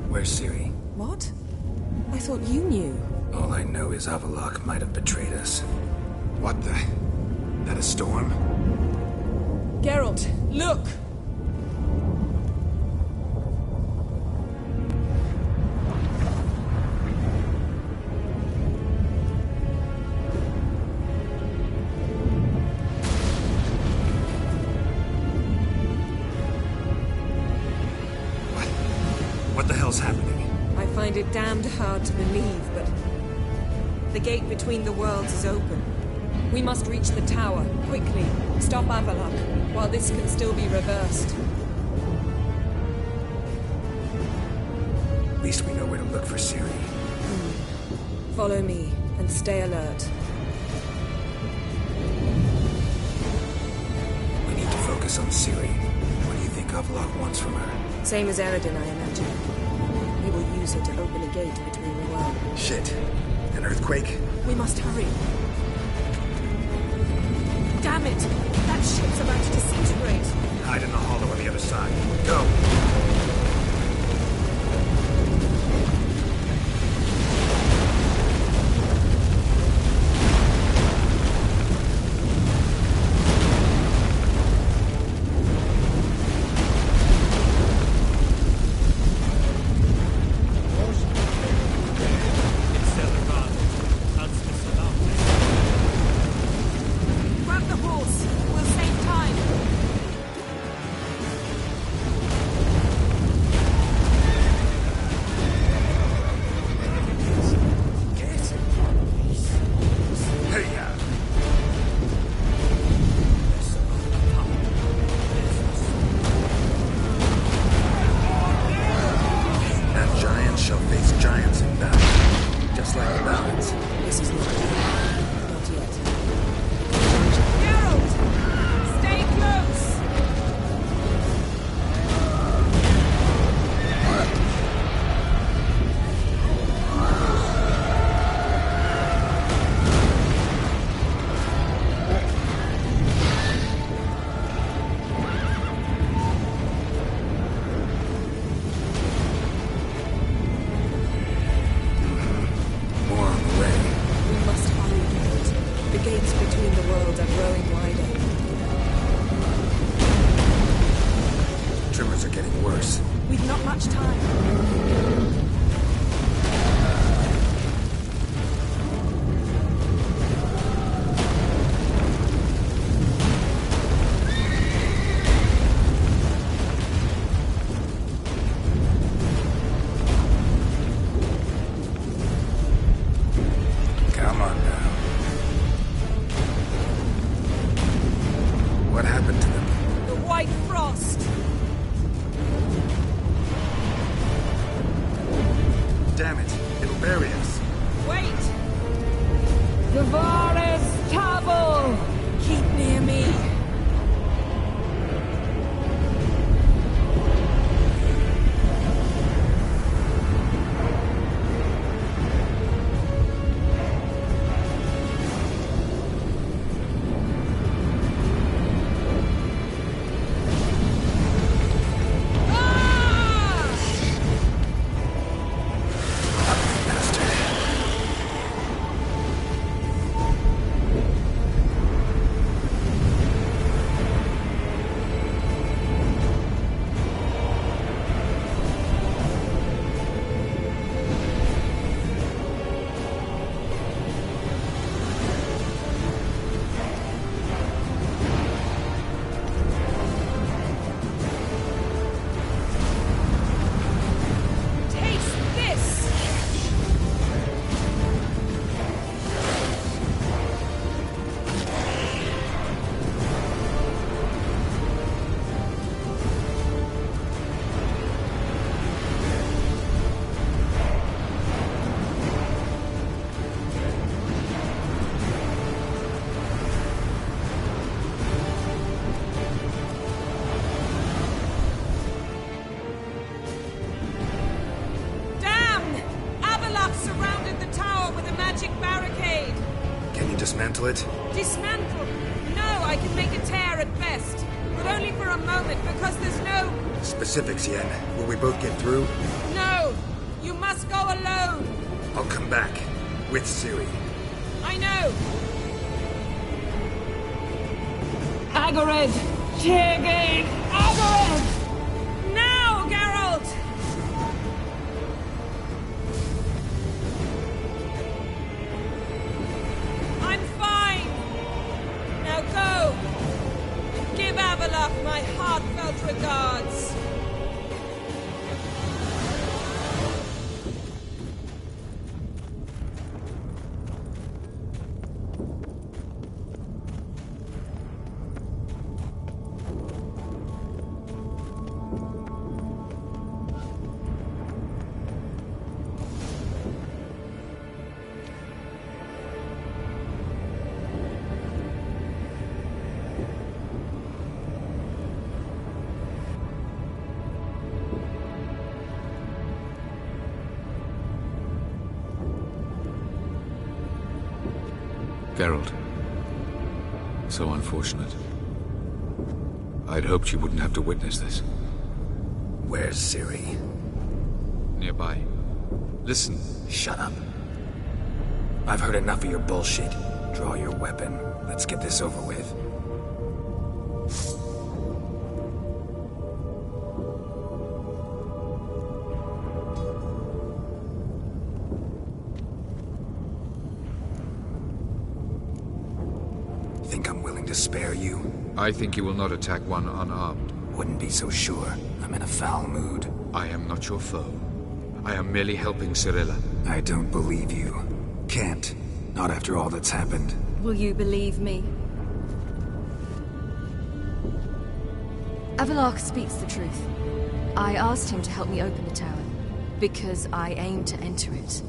Where's Ciri? What? I thought you knew. All I know is Avallac'h might have betrayed us. What the? That a storm? Geralt, look! What the hell's happening? I find it damned hard to believe, but the gate between the worlds is open. We must reach the tower, quickly. Stop Avallac'h, while this can still be reversed. At least we know where to look for Ciri. Follow me, and stay alert. We need to focus on Ciri. What do you think Avallac'h wants from her? Same as Eredin, I imagine. He will use her to open a gate between the worlds. Shit. An earthquake? We must hurry. Damn it! That ship's about to disintegrate. Hide in the hollow on the other side. Go! Grab the horse. We'll save time. We've not much time. Come on now. What happened to them? The White Frost! Damn it, it'll bury us. Wait! Gavaris Tavel! Keep near me. Dismantle it? Dismantle? No, I can make a tear at best. But only for a moment, because there's no... Specifics, Yen. Will we both get through? No! You must go alone! I'll come back. With Ciri. I know! Agarid! Tirgate! Agarid! Now, Geralt! I'm fine! Now go! And give Avalok my heartfelt regards! Geralt. So unfortunate. I'd hoped you wouldn't have to witness this. Where's Ciri? Nearby. Listen. Shut up. I've heard enough of your bullshit. Draw your weapon. Let's get this over with. Think I'm willing to spare you? I think you will not attack one unarmed. Wouldn't be so sure. I'm in a foul mood. I am not your foe. I am merely helping Cirilla. I don't believe you. Can't. Not after all that's happened. Will you believe me? Avalok speaks the truth. I asked him to help me open the tower, because I aim to enter it.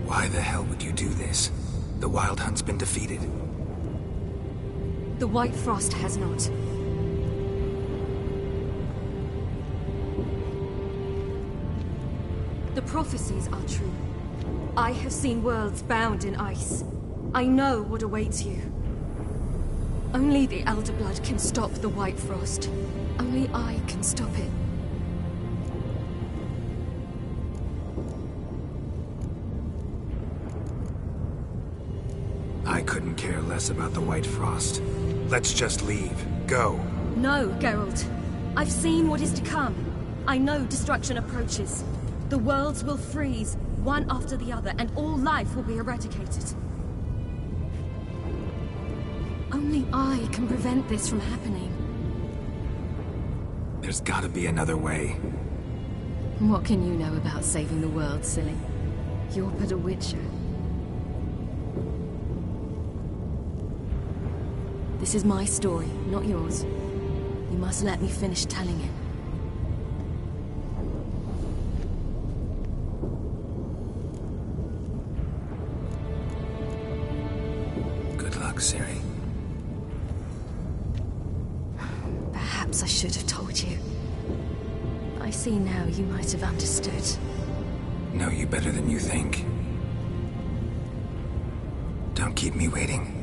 Why the hell would you do this? The Wild Hunt's been defeated. The White Frost has not. The prophecies are true. I have seen worlds bound in ice. I know what awaits you. Only the Elder Blood can stop the White Frost. Only I can stop it. I couldn't care less about the White Frost. Let's just leave. Go. No, Geralt. I've seen what is to come. I know destruction approaches. The worlds will freeze, one after the other, and all life will be eradicated. Only I can prevent this from happening. There's gotta be another way. What can you know about saving the world, silly? You're but a witcher. This is my story, not yours. You must let me finish telling it. Good luck, Ciri. Perhaps I should have told you. I see now you might have understood. Know you better than you think. Don't keep me waiting.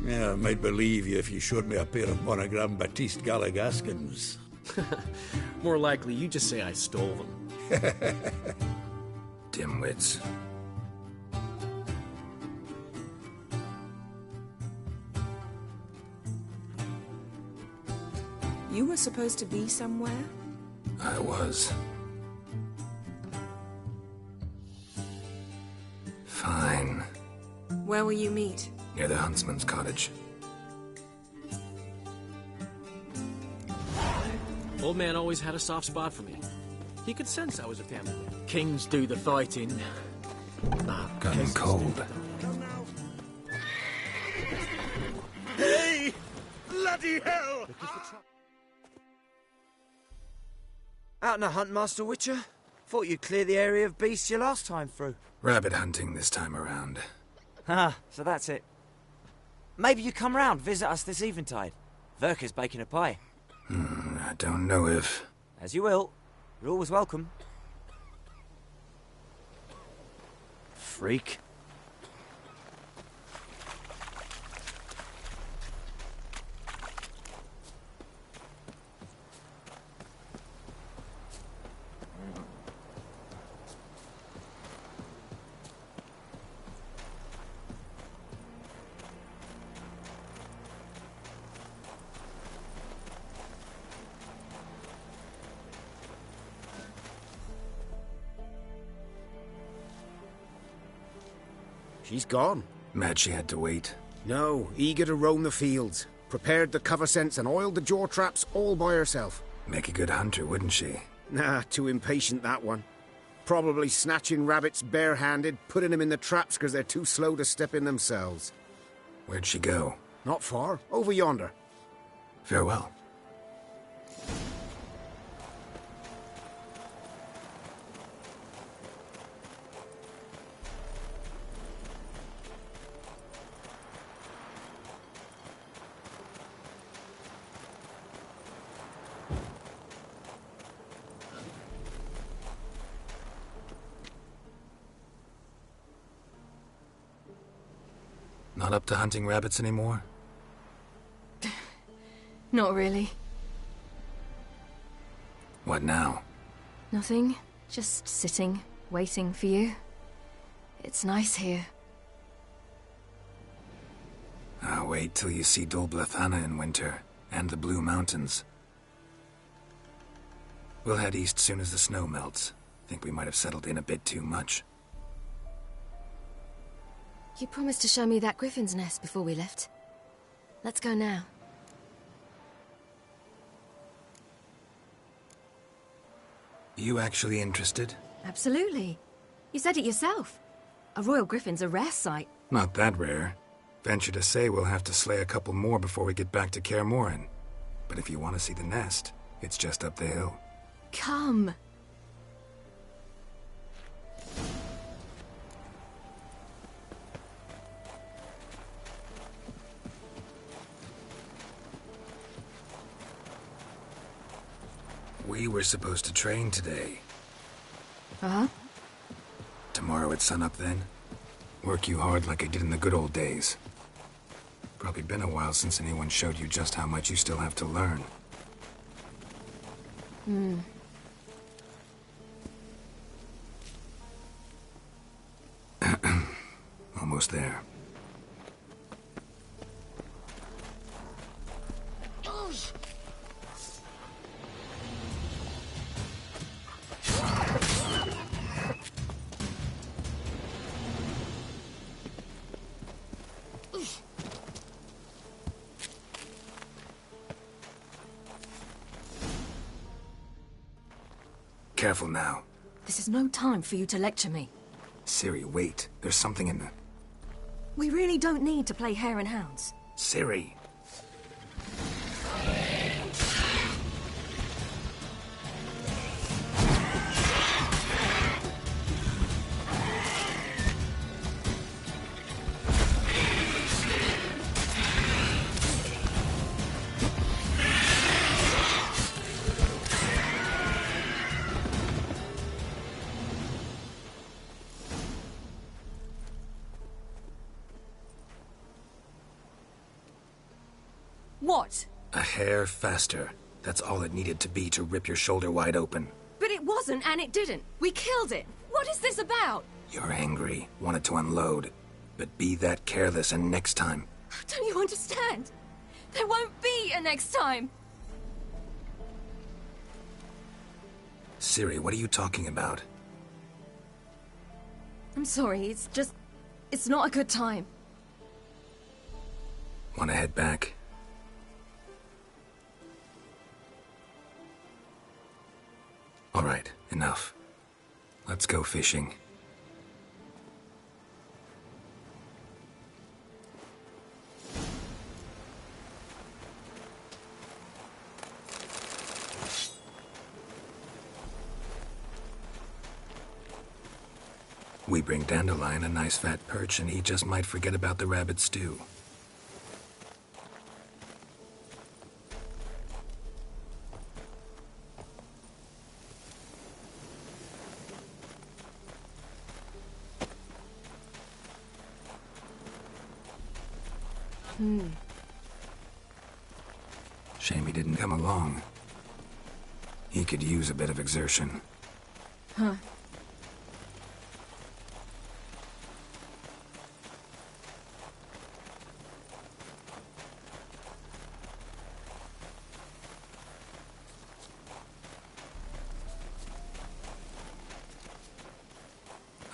Yeah, I might believe you if you showed me a pair of Monogram Batiste Galligaskins. More likely you just say I stole them. Dimwits. You were supposed to be somewhere? I was. Fine. Where will you meet? Near the huntsman's cottage. Old man always had a soft spot for me. He could sense I was a family man. Kings do the fighting. Gotten cold. Hey! Bloody hell! Out on a hunt, Master Witcher? Thought you'd clear the area of beasts your last time through. Rabbit hunting this time around. Ah, so that's it. Maybe you come round, visit us this eventide. Verka's baking a pie. I don't know if... As you will. You're always welcome. Freak. She's gone. Mad she had to wait. No, eager to roam the fields. Prepared the cover scents and oiled the jaw traps all by herself. Make a good hunter, wouldn't she? Nah, too impatient, that one. Probably snatching rabbits barehanded, putting them in the traps because they're too slow to step in themselves. Where'd she go? Not far. Over yonder. Farewell. Not up to hunting rabbits anymore? Not really. What now? Nothing. Just sitting, waiting for you. It's nice here. I'll wait till you see Dol Blathanna in winter, and the Blue Mountains. We'll head east soon as the snow melts. Think we might have settled in a bit too much. You promised to show me that griffin's nest before we left. Let's go now. You actually interested? Absolutely. You said it yourself. A royal griffin's a rare sight. Not that rare. Venture to say we'll have to slay a couple more before we get back to Kaer Morhen. But if you want to see the nest, it's just up the hill. Come. We were supposed to train today. Uh-huh. Tomorrow at sunup then? Work you hard like I did in the good old days. Probably been a while since anyone showed you just how much you still have to learn. Almost there. Careful now. This is no time for you to lecture me. Ciri, wait. There's something in the... We really don't need to play hare and hounds. Ciri! What? A hair faster. That's all it needed to be to rip your shoulder wide open. But it wasn't, and it didn't. We killed it. What is this about? You're angry, wanted to unload. But be that careless and next time... Don't you understand? There won't be a next time. Ciri, what are you talking about? I'm sorry, it's not a good time. Want to head back? All right, enough. Let's go fishing. We bring Dandelion a nice fat perch, and he just might forget about the rabbit stew. Shame he didn't come along. He could use a bit of exertion. Huh.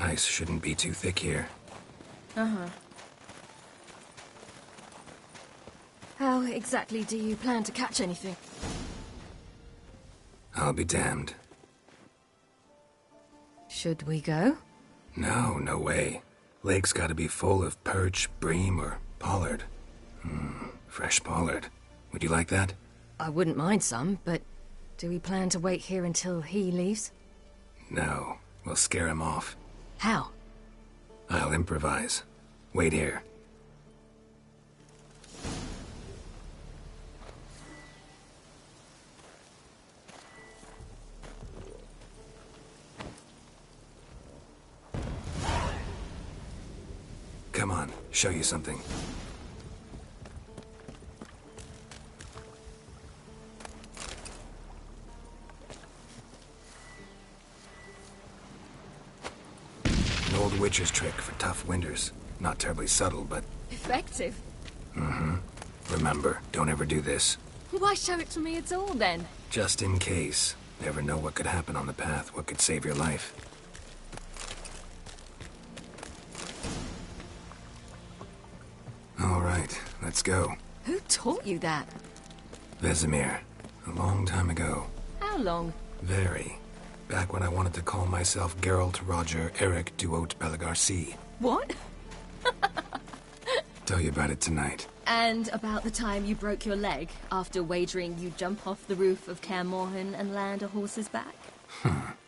Ice shouldn't be too thick here. Uh-huh. How exactly do you plan to catch anything? I'll be damned. Should we go? No, no way. Lake's gotta be full of perch, bream, or pollard. Fresh pollard. Would you like that? I wouldn't mind some, but do we plan to wait here until he leaves? No, we'll scare him off. How? I'll improvise. Wait here. Come on, show you something. An old witcher's trick for tough winters. Not terribly subtle, but... Effective? Remember, don't ever do this. Why show it to me at all, then? Just in case. Never know what could happen on the path, what could save your life. All right, let's go. Who taught you that? Vesemir. A long time ago. How long? Very. Back when I wanted to call myself Geralt Roger Eric Duote Belagarcy. What? Tell you about it tonight. And about the time you broke your leg after wagering you'd jump off the roof of Kaer Morhen and land a horse's back?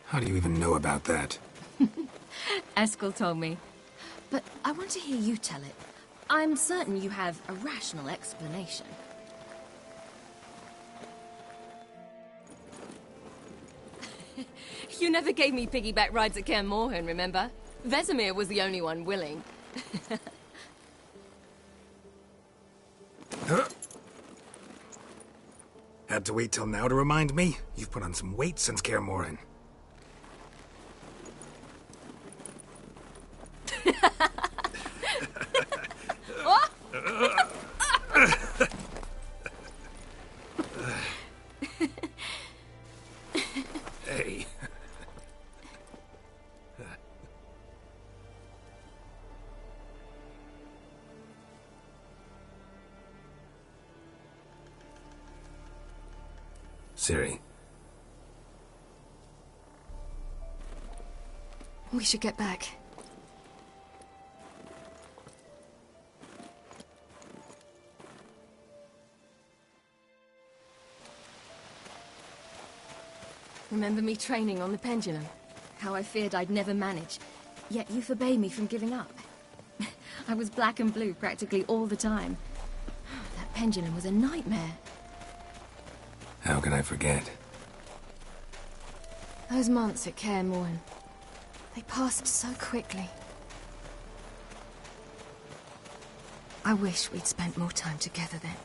How do you even know about that? Eskel told me. But I want to hear you tell it. I'm certain you have a rational explanation. You never gave me piggyback rides at Kaer Morhen, remember? Vesemir was the only one willing. Had to wait till now to remind me? You've put on some weight since Kaer Morhen. Hey. Ciri. We should get back. Remember me training on the pendulum? How I feared I'd never manage. Yet you forbade me from giving up. I was black and blue practically all the time. That pendulum was a nightmare. How can I forget? Those months at Kaer Morhen, they passed so quickly. I wish we'd spent more time together then.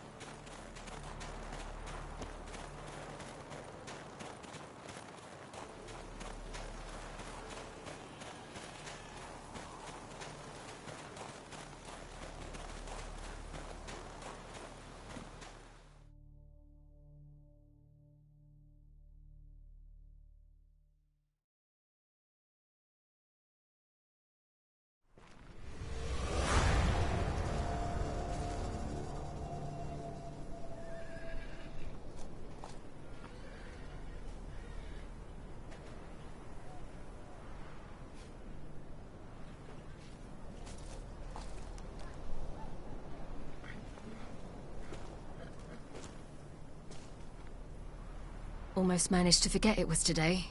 Almost managed to forget it was today.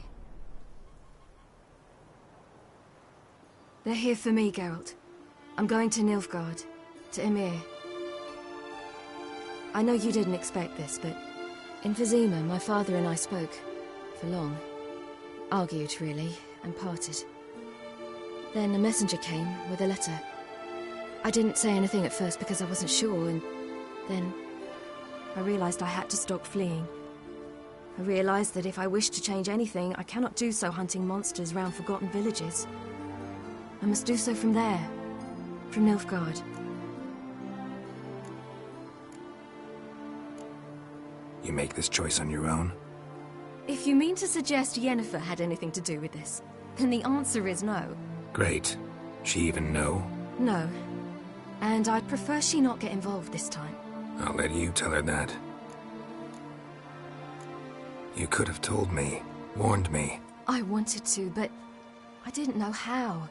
They're here for me, Geralt. I'm going to Nilfgaard, to Emir. I know you didn't expect this, but in Vizima, my father and I spoke. For long. Argued, really, and parted. Then a messenger came with a letter. I didn't say anything at first because I wasn't sure, and then I realized I had to stop fleeing. I realized that if I wish to change anything, I cannot do so hunting monsters round forgotten villages. I must do so from there, from Nilfgaard. You make this choice on your own? If you mean to suggest Yennefer had anything to do with this, then the answer is no. Great. She even know? No. And I'd prefer she not get involved this time. I'll let you tell her that. You could have told me, warned me. I wanted to, but I didn't know how.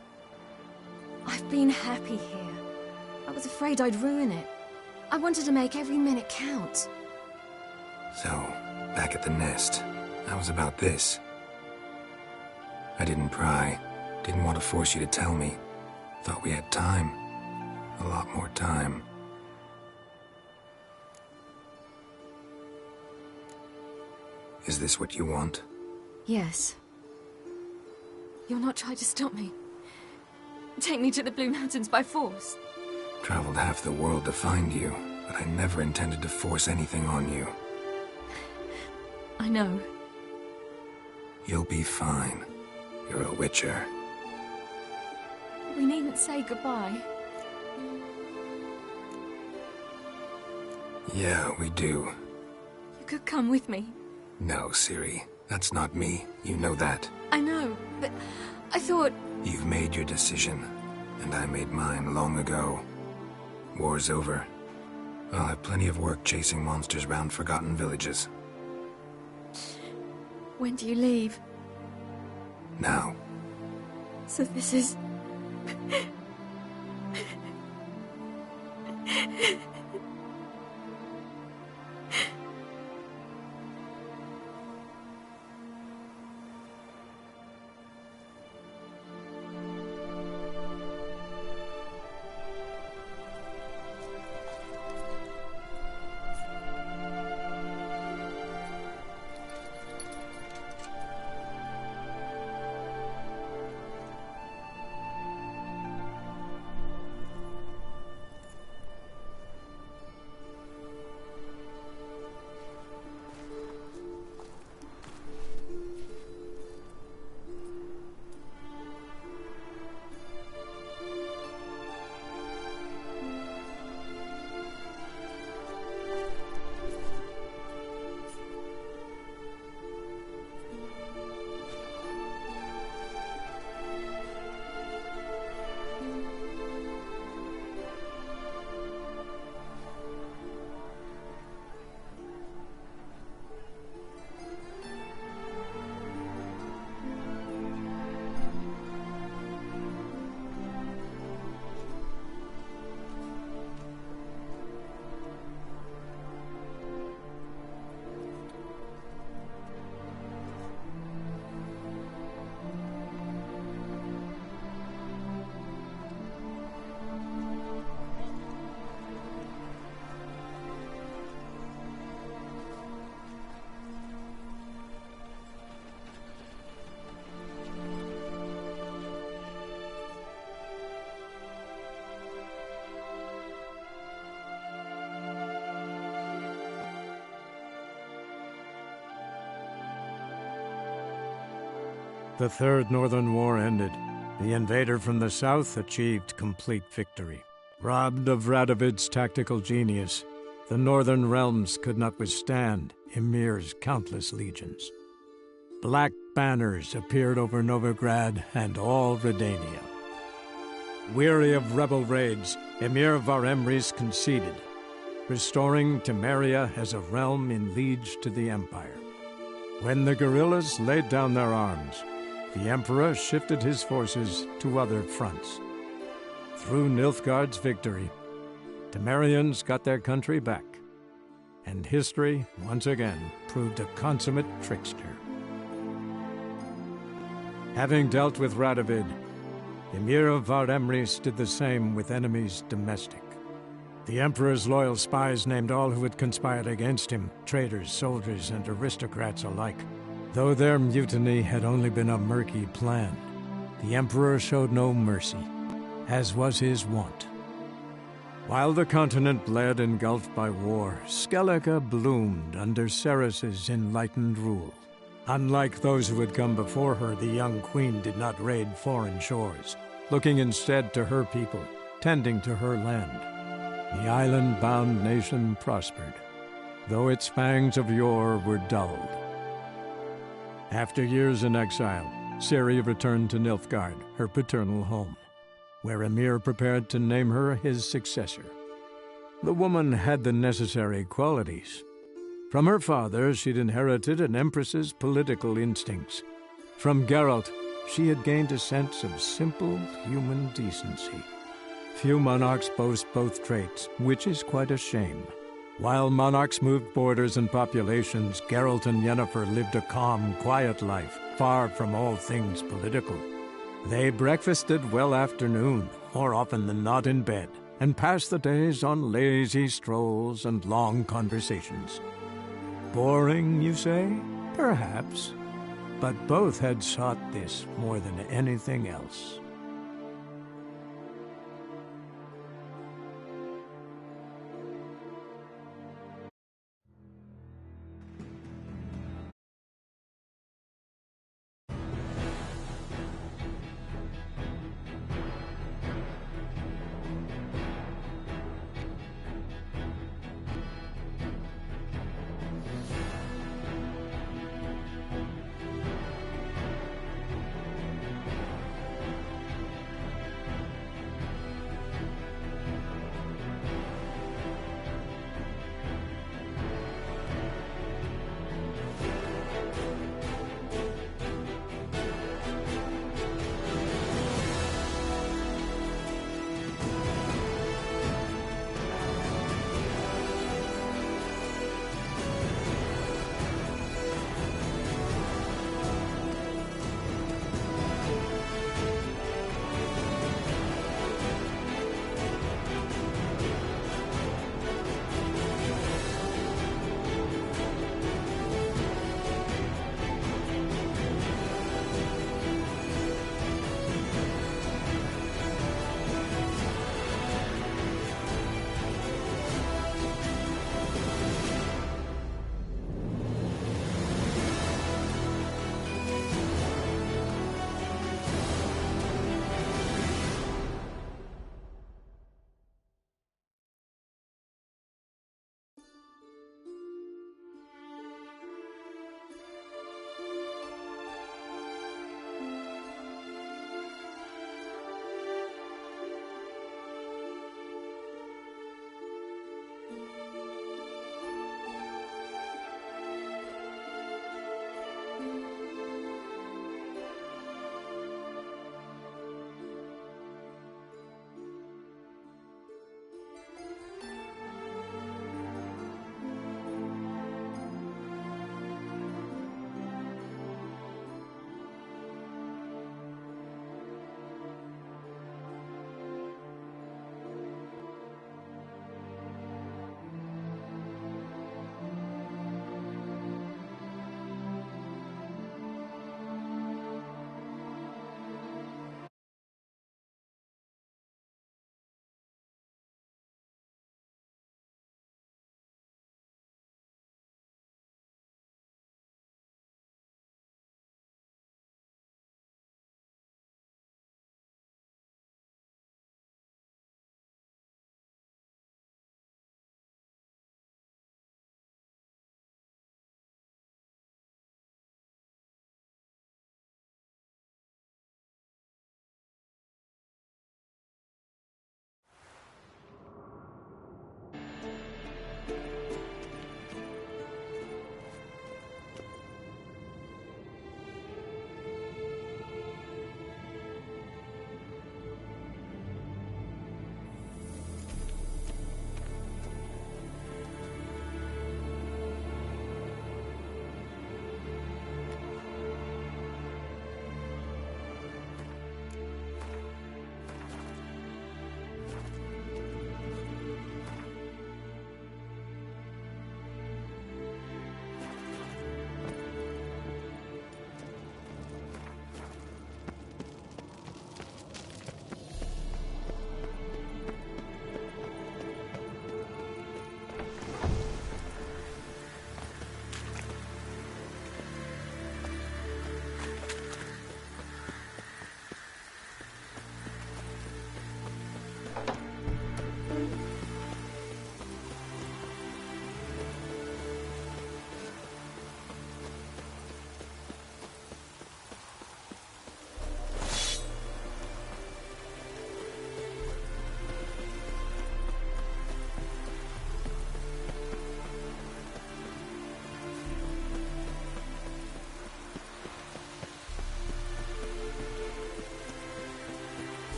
I've been happy here. I was afraid I'd ruin it. I wanted to make every minute count. So, back at the nest, I was about this. I didn't pry. Didn't want to force you to tell me. Thought we had time. A lot more time. Is this what you want? Yes. You'll not try to stop me. Take me to the Blue Mountains by force. Traveled half the world to find you, but I never intended to force anything on you. I know. You'll be fine. You're a witcher. We needn't say goodbye. Yeah, we do. You could come with me. No, Ciri. That's not me. You know that. I know, but I thought... You've made your decision, and I made mine long ago. War's over. I'll have plenty of work chasing monsters round forgotten villages. When do you leave? Now. So this is... The Third Northern War ended. The invader from the south achieved complete victory. Robbed of Radovid's tactical genius, the northern realms could not withstand Ymir's countless legions. Black banners appeared over Novigrad and all Redania. Weary of rebel raids, Emir Var-Emreis conceded, restoring Temeria as a realm in liege to the Empire. When the guerrillas laid down their arms, the Emperor shifted his forces to other fronts. Through Nilfgaard's victory, Temerians got their country back, and history, once again, proved a consummate trickster. Having dealt with Radovid, Emir of Var Emreis did the same with enemies domestic. The Emperor's loyal spies named all who had conspired against him, traitors, soldiers, and aristocrats alike. Though their mutiny had only been a murky plan, the Emperor showed no mercy, as was his wont. While the continent bled engulfed by war, Skellige bloomed under Ceres's enlightened rule. Unlike those who had come before her, the young queen did not raid foreign shores, looking instead to her people, tending to her land. The island-bound nation prospered, though its fangs of yore were dulled. After years in exile, Ciri returned to Nilfgaard, her paternal home, where Emir prepared to name her his successor. The woman had the necessary qualities. From her father, she'd inherited an empress's political instincts. From Geralt, she had gained a sense of simple human decency. Few monarchs boast both traits, which is quite a shame. While monarchs moved borders and populations, Geralt and Yennefer lived a calm, quiet life, far from all things political. They breakfasted well afternoon, more often than not in bed, and passed the days on lazy strolls and long conversations. Boring, you say? Perhaps. But both had sought this more than anything else.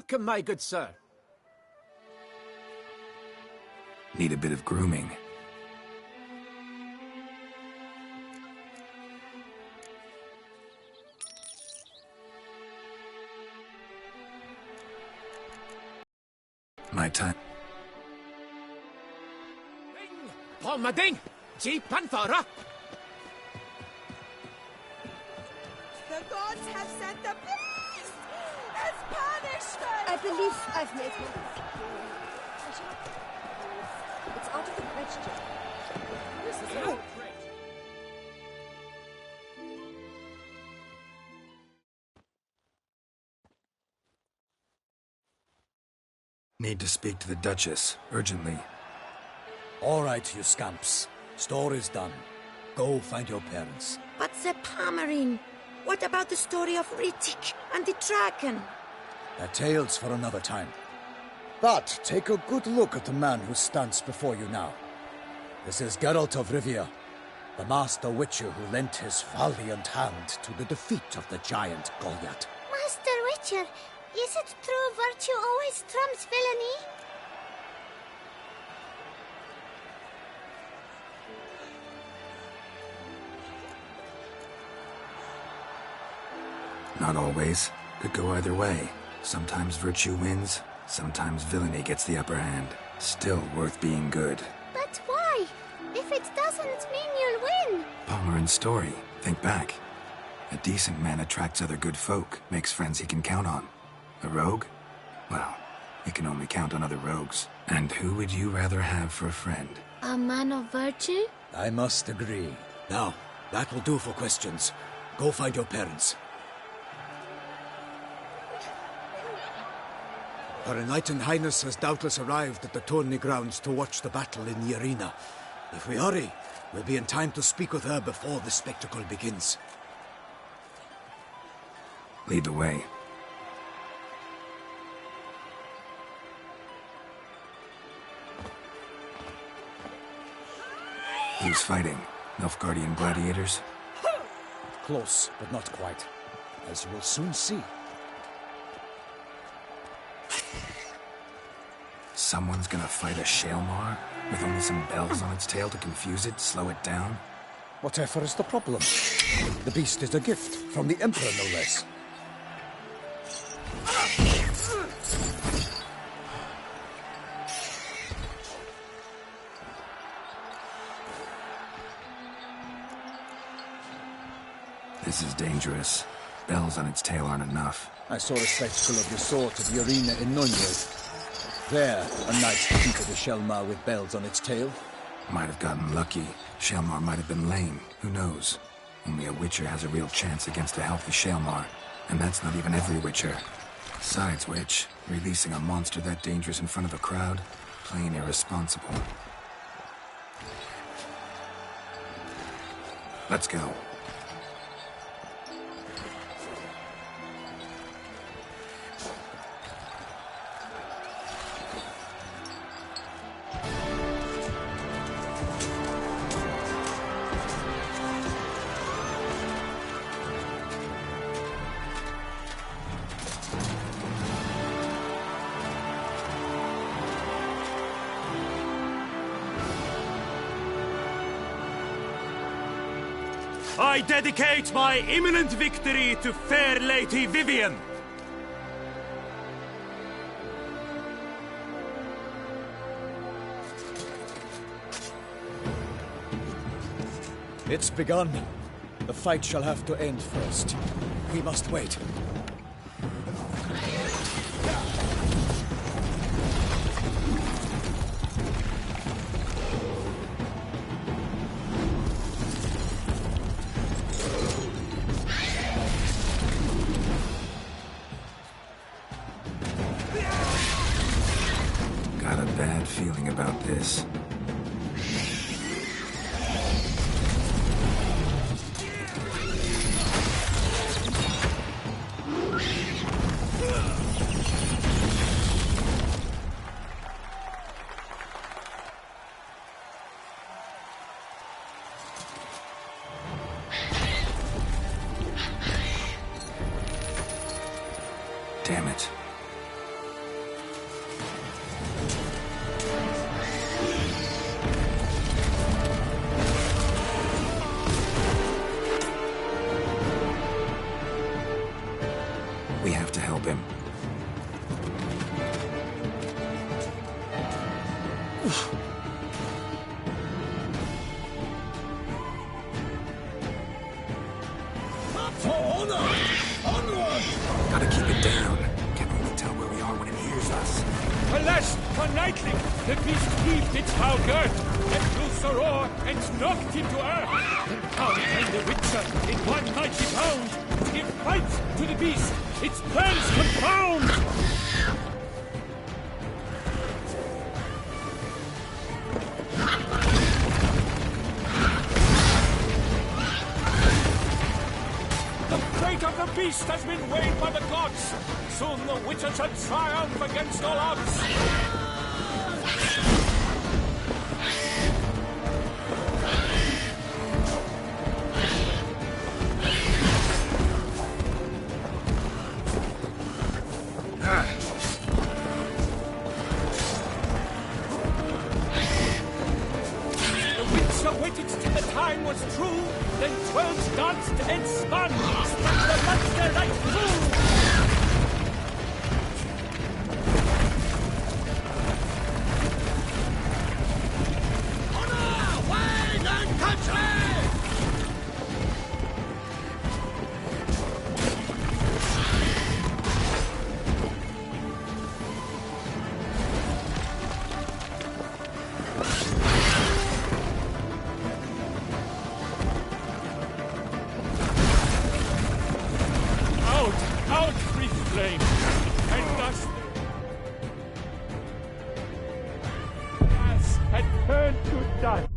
Welcome, my good sir. Need a bit of grooming. My time. Pommading! Jeep and Fara! The gods have sent the beast as punishment! I believe I've made my... It's out of the question. This is an outrage. Need to speak to the Duchess, urgently. All right, you scamps. Story's done. Go find your parents. But the Pomerine, what about the story of Rittik and the dragon? They're tales for another time. But take a good look at the man who stands before you now. This is Geralt of Rivia, the master witcher who lent his valiant hand to the defeat of the giant Goliath. Master Witcher, is it true virtue always trumps villainy? Not always. Could go either way. Sometimes virtue wins, sometimes villainy gets the upper hand. Still worth being good. But why? If it doesn't mean you'll win. Pomerin's story. Think back. A decent man attracts other good folk, makes friends he can count on. A rogue? Well, he can only count on other rogues. And who would you rather have for a friend? A man of virtue? I must agree. Now, that will do for questions. Go find your parents. Her Enlightened Highness has doubtless arrived at the tourney grounds to watch the battle in the arena. If we hurry, we'll be in time to speak with her before the spectacle begins. Lead the way. Who's fighting? Nilfgaardian gladiators? Close, but not quite. As you will soon see. Someone's gonna fight a Shaelmar? With only some bells on its tail to confuse it, slow it down? Whatever is the problem? The beast is a gift, from the Emperor no less. This is dangerous. Bells on its tail aren't enough. I saw a spectacle of your sword at the arena in Nunez. There, a knight defeated a Shaelmar with bells on its tail. Might have gotten lucky. Shaelmar might have been lame. Who knows? Only a Witcher has a real chance against a healthy Shaelmar. And that's not even every Witcher. Besides which, releasing a monster that dangerous in front of a crowd, plain irresponsible. Let's go. I dedicate my imminent victory to fair Lady Vivian. It's begun. The fight shall have to end first. We must wait. Got a bad feeling about this. Damn it. For honor! Onward! Gotta keep it down. Can only tell where we are when it hears us. Alas, for nightly, the beast heaved its foul girth, and loosed a roar, and knocked into earth. Then down came the Witcher in one mighty bound, to give fight to the beast, its plans confound! The fate of the beast has been weighed by the gods. Soon the Witcher shall triumph against all odds. The Witcher waited till the time was true, then twirled, danced, and spun, struck the monster right through. Honor! Wide and country! Out, free flame! And thus the grass had turned to dust.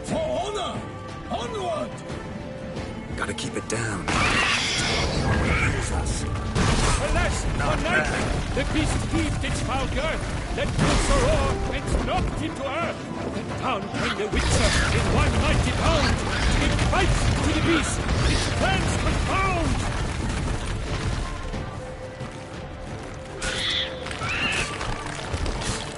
For honor! Onward! Gotta keep it down. When it hears us. Alas, for nightly, the beast heaved its foul girth, then loosed a roar, and knocked into earth. Then down came the Witcher in one mighty bound, to give fight to the beast, its plans confound!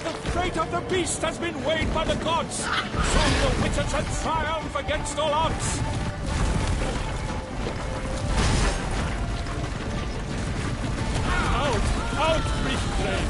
The fate of the beast has been weighed by the gods. Soon the Witcher shall triumph against all odds. Out, free flame!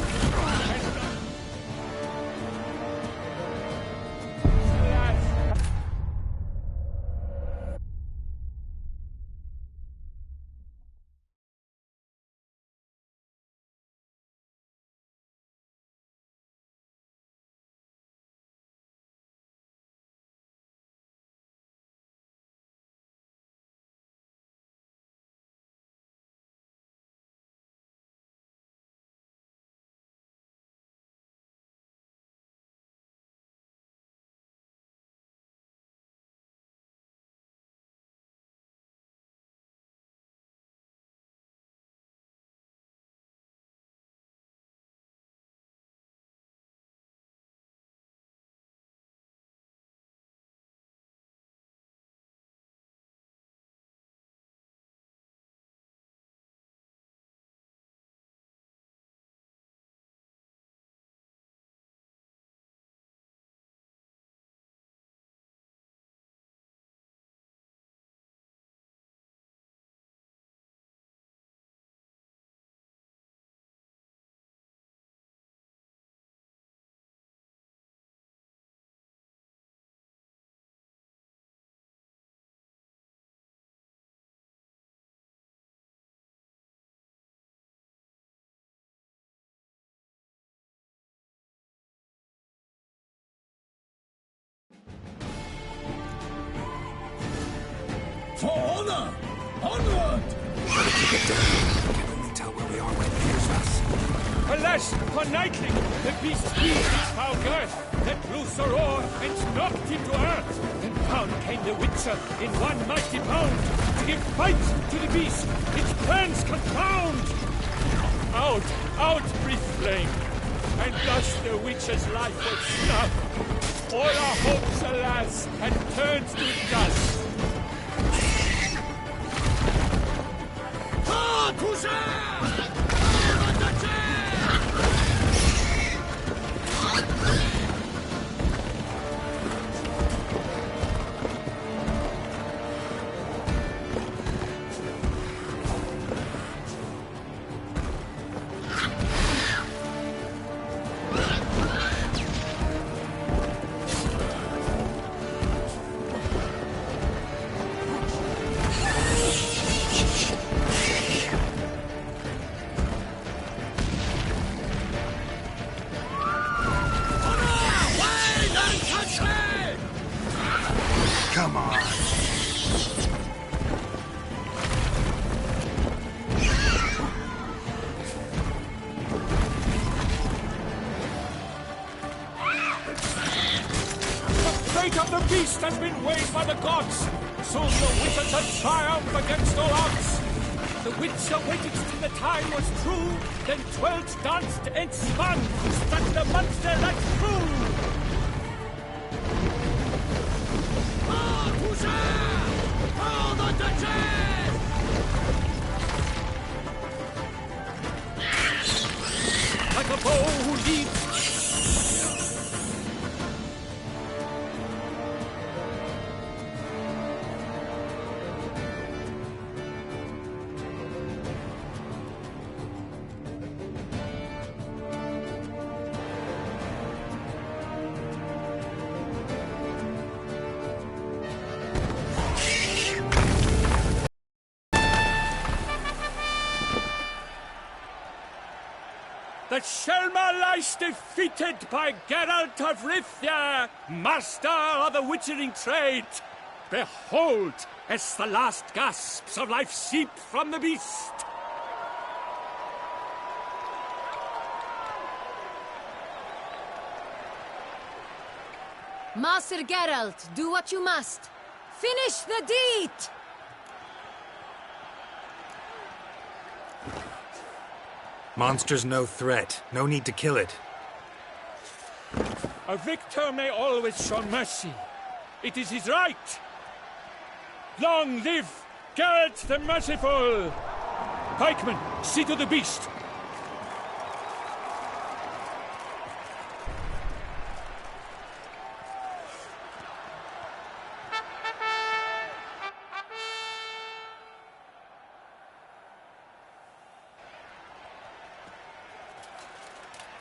For honor! Onward! How did you get down? I can only tell where we are when it hears us. Alas, for Nightling, the beast heaved its foul girth, let loose a roar, and knocked him to earth. Then down came the Witcher in one mighty bound, to give fight to the beast, its plans confound. Out, out breathed flame, and thus the Witcher's life was snuffed. All our hopes, alas, had turned to dust. Ah, Cousin! Come on. The fate of the beast has been weighed by the gods. Soon the wizards shall triumph against all odds. The Witcher waited till the time was true, then twirled, danced, and spun, struck the monster like through. Like a bow who leads. The Shelma lies defeated by Geralt of Rivia, master of the witchering trade. Behold, as the last gasps of life seep from the beast. Master Geralt, do what you must. Finish the deed! Monster's no threat. No need to kill it. A victor may always show mercy. It is his right. Long live Geralt the Merciful! Pikemen, see to the beast.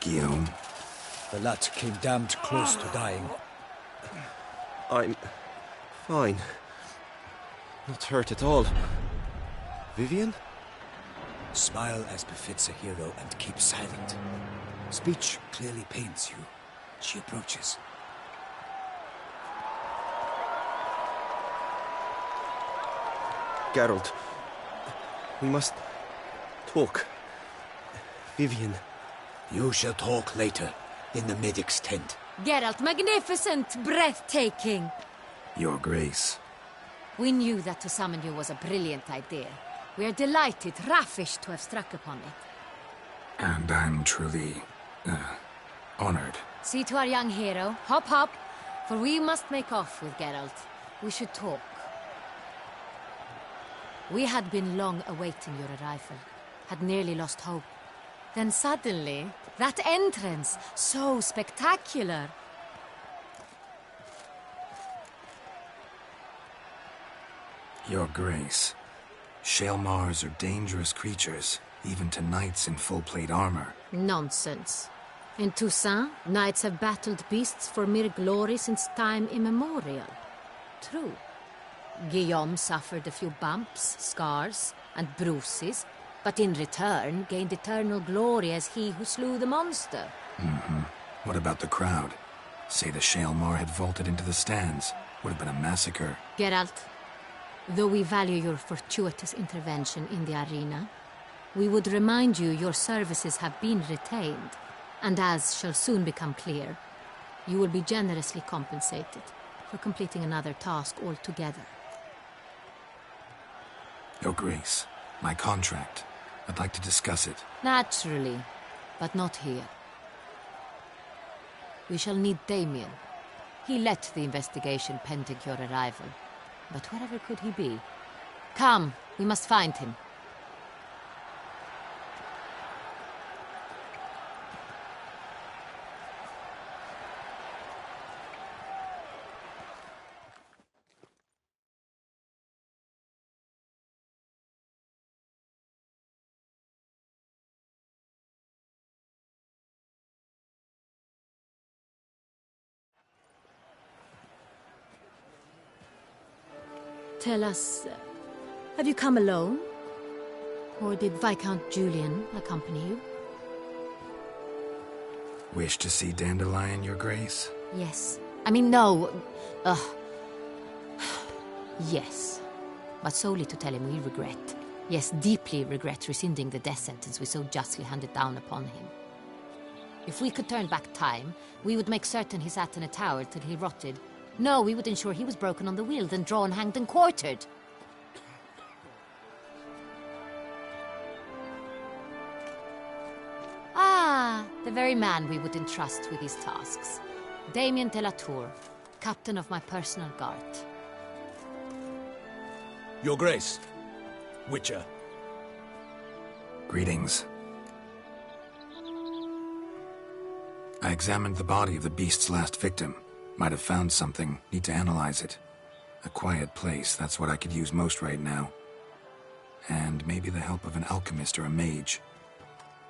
Guillaume. The lad came damned close to dying. I'm fine. Not hurt at all. Vivian? Smile as befits a hero and keep silent. Speech clearly pains you. She approaches. Geralt, we must talk. Vivian. You shall talk later, in the medic's tent. Geralt, magnificent, breathtaking. Your Grace. We knew that to summon you was a brilliant idea. We are delighted, ravished to have struck upon it. And I'm truly, honored. See to our young hero. Hop, hop. For we must make off with Geralt. We should talk. We had been long awaiting your arrival. Had nearly lost hope. Then suddenly, that entrance, so spectacular. Your Grace. Shaelmars are dangerous creatures, even to knights in full-plate armor. Nonsense. In Toussaint, knights have battled beasts for mere glory since time immemorial. True. Guillaume suffered a few bumps, scars, and bruises, but in return gained eternal glory as he who slew the monster. Mm-hmm. What about the crowd? Say the Shaelmar had vaulted into the stands. Would have been a massacre. Geralt, Though we value your fortuitous intervention in the arena, we would remind you your services have been retained, and as shall soon become clear, you will be generously compensated for completing another task altogether. Your Grace, my contract. I'd like to discuss it. Naturally, but not here. We shall need Damien. He led the investigation pending your arrival. But wherever could he be? Come, we must find him. Tell us, have you come alone? Or did Viscount Julian accompany you? Wish to see Dandelion, Your Grace? Yes. I mean, no. Yes. But solely to tell him we regret. Yes, deeply regret rescinding the death sentence we so justly handed down upon him. If we could turn back time, we would make certain he sat in a tower till he rotted. No, we would ensure he was broken on the wheel, then drawn, hanged, and quartered. Ah, the very man we would entrust with these tasks. Damien de la Tour, captain of my personal guard. Your Grace, Witcher. Greetings. I examined the body of the beast's last victim. Might have found something. Need to analyze it. A quiet place, that's what I could use most right now. And maybe the help of an alchemist or a mage.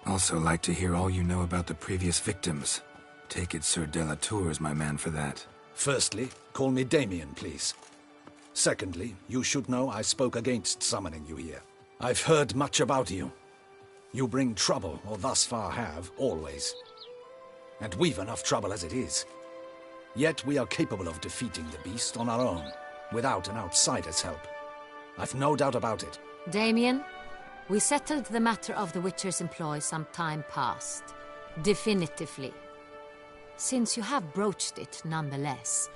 Also like to hear all you know about the previous victims. Take it Sir de la Tour is my man for that. Firstly, call me Damien, please. Secondly, you should know I spoke against summoning you here. I've heard much about you. You bring trouble, or thus far have, always. And we've enough trouble as it is. Yet we are capable of defeating the beast on our own, without an outsider's help. I've no doubt about it. Damien, we settled the matter of the Witcher's employ some time past. Definitively. Since you have broached it nonetheless,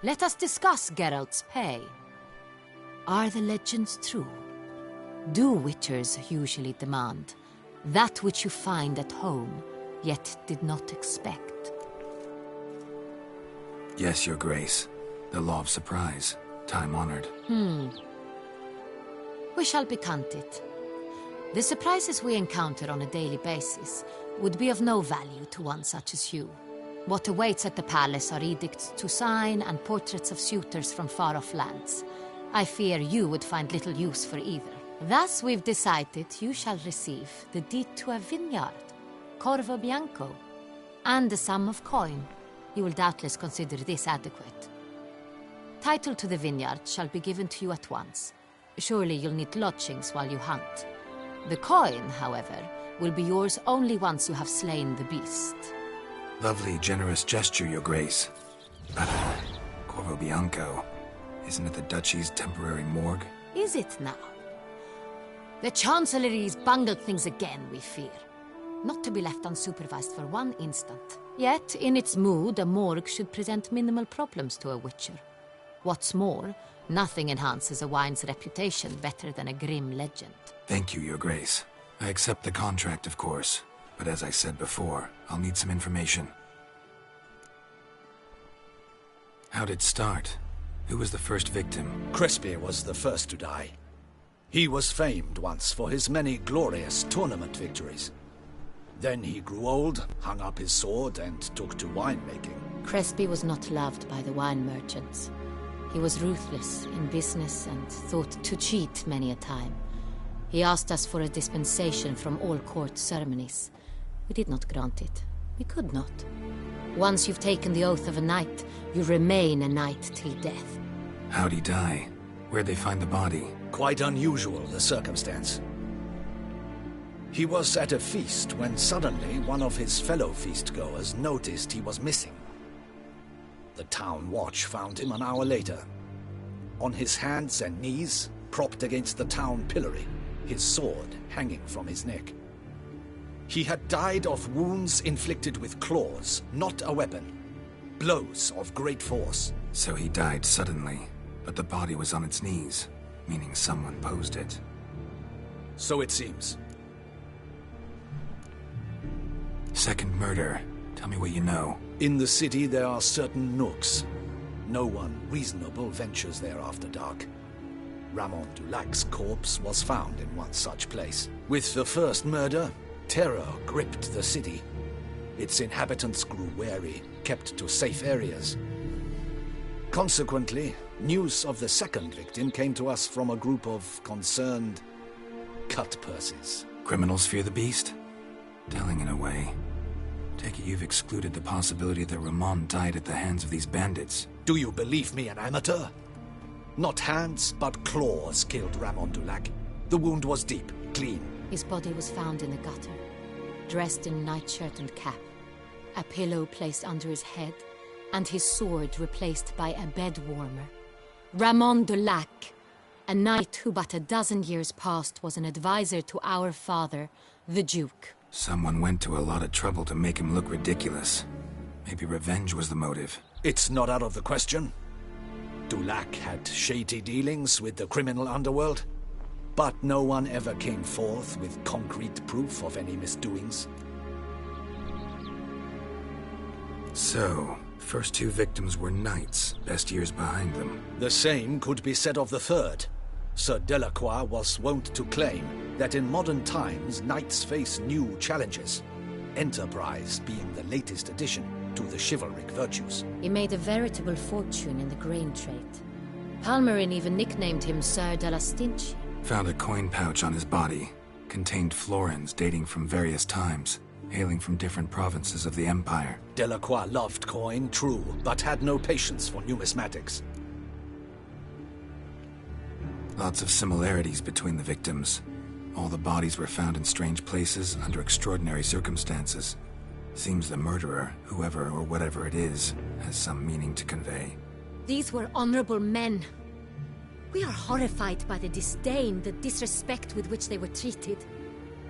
let us discuss Geralt's pay. Are the legends true? Do Witchers usually demand that which you find at home, yet did not expect? Yes, Your Grace. The law of surprise. Time-honored. We shall be candid. The surprises we encounter on a daily basis would be of no value to one such as you. What awaits at the palace are edicts to sign and portraits of suitors from far-off lands. I fear you would find little use for either. Thus we've decided you shall receive the deed to a vineyard, Corvo Bianco, and a sum of coin. You will doubtless consider this adequate. Title to the vineyard shall be given to you at once. Surely you'll need lodgings while you hunt. The coin, however, will be yours only once you have slain the beast. Lovely, generous gesture, Your Grace. But, Corvo Bianco, isn't it the Duchy's temporary morgue? Is it now? The Chancellery's bungled things again, we fear. Not to be left unsupervised for one instant. Yet, in its mood, a morgue should present minimal problems to a Witcher. What's more, nothing enhances a wine's reputation better than a grim legend. Thank you, Your Grace. I accept the contract, of course. But as I said before, I'll need some information. How'd it start? Who was the first victim? Crespi was the first to die. He was famed once for his many glorious tournament victories. Then he grew old, hung up his sword, and took to winemaking. Crespi was not loved by the wine merchants. He was ruthless in business and thought to cheat many a time. He asked us for a dispensation from all court ceremonies. We did not grant it. We could not. Once you've taken the oath of a knight, you remain a knight till death. How'd he die? Where'd they find the body? Quite unusual, the circumstance. He was at a feast when suddenly one of his fellow feastgoers noticed he was missing. The town watch found him an hour later. on his hands and knees, propped against the town pillory, his sword hanging from his neck. He had died of wounds inflicted with claws, not a weapon. Blows of great force. So he died suddenly, but the body was on its knees, meaning someone posed it. So it seems. Second murder. Tell me what you know. In the city there are certain nooks. No one reasonable ventures there after dark. Ramon Dulac's corpse was found in one such place. With the first murder, terror gripped the city. Its inhabitants grew wary, kept to safe areas. Consequently, news of the second victim came to us from a group of concerned cut-purses. Criminals fear the beast? Telling in a way. Take it you've excluded the possibility that Ramon died at the hands of these bandits. Do you believe me an amateur? Not hands, but claws killed Ramon Dulac. The wound was deep, clean. His body was found in the gutter, dressed in nightshirt and cap, a pillow placed under his head, and his sword replaced by a bed warmer. Ramon Dulac, a knight who but a dozen years past was an advisor to our father, the Duke. Someone went to a lot of trouble to make him look ridiculous. Maybe revenge was the motive. It's not out of the question. Dulac had shady dealings with the criminal underworld, but no one ever came forth with concrete proof of any misdoings. So, first two victims were knights, best years behind them. The same could be said of the third. Sir Delacroix was wont to claim that in modern times knights face new challenges, enterprise being the latest addition to the chivalric virtues. He made a veritable fortune in the grain trade. Palmerin even nicknamed him Sir de la Stinchi. Found a coin pouch on his body. Contained florins dating from various times, hailing from different provinces of the Empire. Delacroix loved coin, true, but had no patience for numismatics. Lots of similarities between the victims. All the bodies were found in strange places under extraordinary circumstances. Seems the murderer, whoever or whatever it is, has some meaning to convey. These were honorable men. We are horrified by the disdain, the disrespect with which they were treated.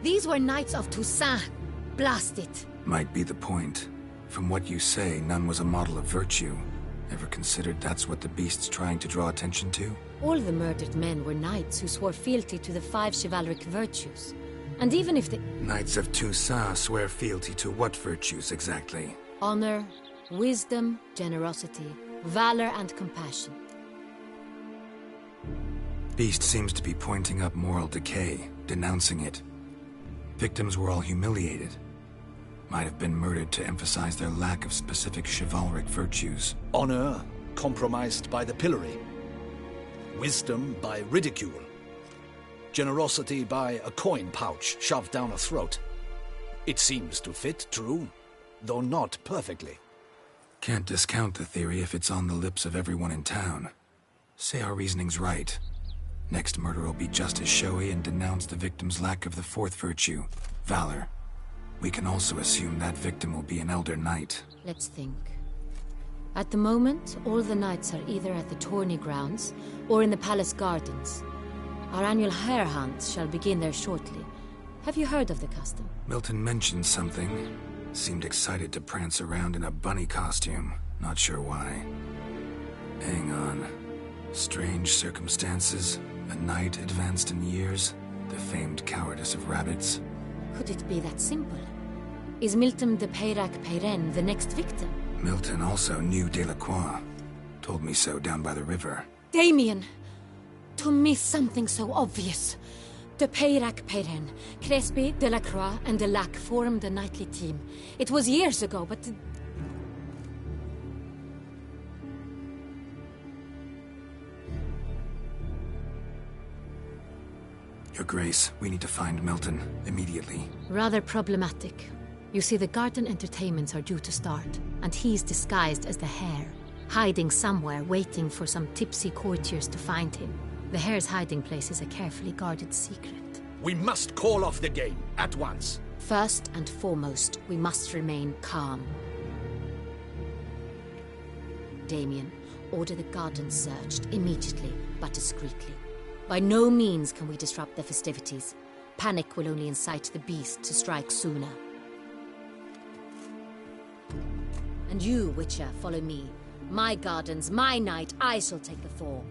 These were knights of Toussaint. Blast it. Might be the point. From what you say, none was a model of virtue. Ever considered that's what the beast's trying to draw attention to? All the murdered men were knights who swore fealty to the 5 chivalric virtues. And even if the... Knights of Toussaint swear fealty to what virtues exactly? Honor, wisdom, generosity, valor, and compassion. Beast seems to be pointing up moral decay, denouncing it. Victims were all humiliated. Might have been murdered to emphasize their lack of specific chivalric virtues. Honor compromised by the pillory. Wisdom by ridicule. Generosity by a coin pouch shoved down a throat. It seems to fit, true, though not perfectly. Can't discount the theory if it's on the lips of everyone in town. Say our reasoning's right. Next murder will be just as showy and denounce the victim's lack of the fourth virtue, valor. We can also assume that victim will be an elder knight. Let's think. At the moment, all the knights are either at the tourney grounds or in the palace gardens. Our annual hare hunts shall begin there shortly. Have you heard of the custom? Milton mentioned something. Seemed excited to prance around in a bunny costume. Not sure why. Hang on. Strange circumstances. A knight advanced in years. The famed cowardice of rabbits. Could it be that simple? Is Milton de Peyrac-Peyren the next victim? Milton also knew Delacroix. Told me so down by the river. Damien! To miss something so obvious. De Peyrac-Peyren, Crespi, Delacroix, and Delac formed a knightly team. It was years ago, but... Your Grace, we need to find Milton, immediately. Rather problematic. You see, the garden entertainments are due to start, and he's disguised as the hare, hiding somewhere, waiting for some tipsy courtiers to find him. The hare's hiding place is a carefully guarded secret. We must call off the game, at once. First and foremost, we must remain calm. Damien, order the gardens searched immediately, but discreetly. By no means can we disrupt the festivities. Panic will only incite the beast to strike sooner. And you, Witcher, follow me. My gardens, my night, I shall take the fall.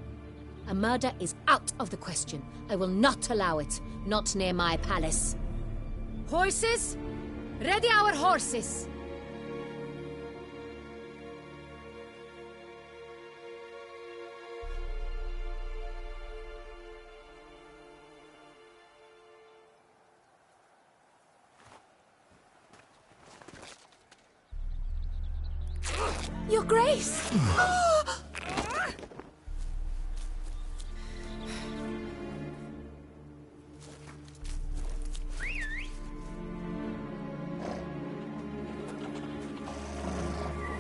A murder is out of the question. I will not allow it. Not near my palace. Horses? Ready our horses! Your Grace!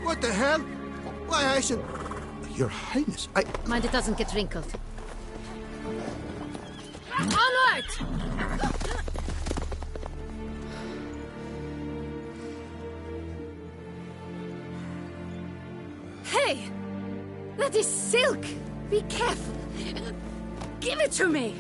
What the hell? Why, I should... Your Highness, Mind it doesn't get wrinkled. Onward! Hey! That is silk! Be careful! Give it to me!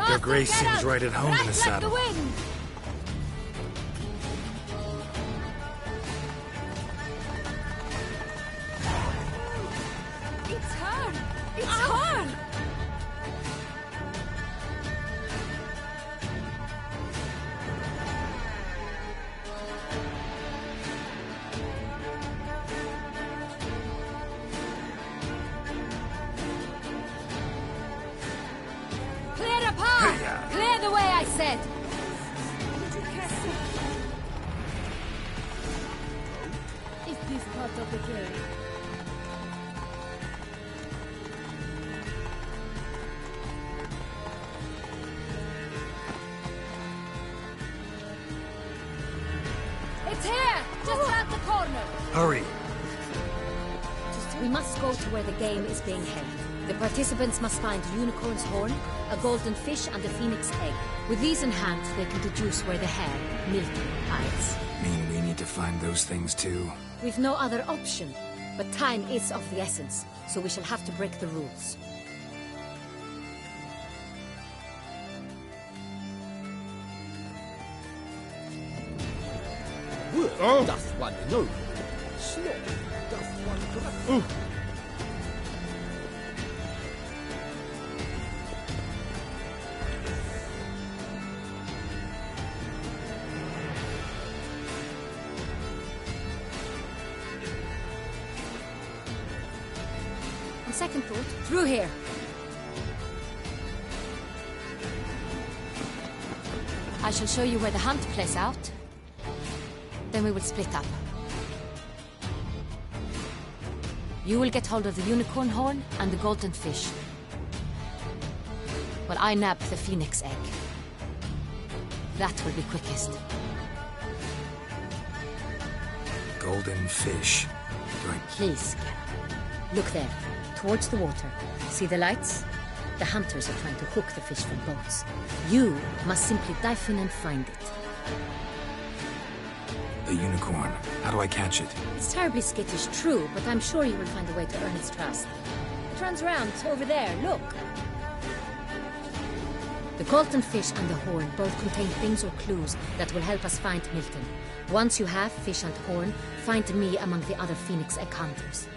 Your Grace seems right at home in the saddle. Like the wind. It's her! It's her! Clear the way, I said! Is this part of the game? It's here! Just around the corner! Hurry! We must go to where the game is being held. The participants must find a unicorn's horn, a golden fish, and a phoenix egg. With these in hand, they can deduce where the hare, Milton, hides. Mean we need to find those things too? We've no other option, but time is of the essence, so we shall have to break the rules. Oh. Das one no. Slow. Das one correct. On second thought, through here. I shall show you where the hunt plays out. Then we will split up. You will get hold of the unicorn horn and the golden fish, while I nab the phoenix egg. That will be quickest. Golden fish. Right. Please, Geralt. Look there, towards the water. See the lights? The hunters are trying to hook the fish from boats. You must simply dive in and find it. A unicorn. How do I catch it? It's terribly skittish, true, but I'm sure you will find a way to earn its trust. It runs around over there, look. The Colton fish and the horn both contain things or clues that will help us find Milton. Once you have fish and horn, find me among the other Phoenix Egg hunters.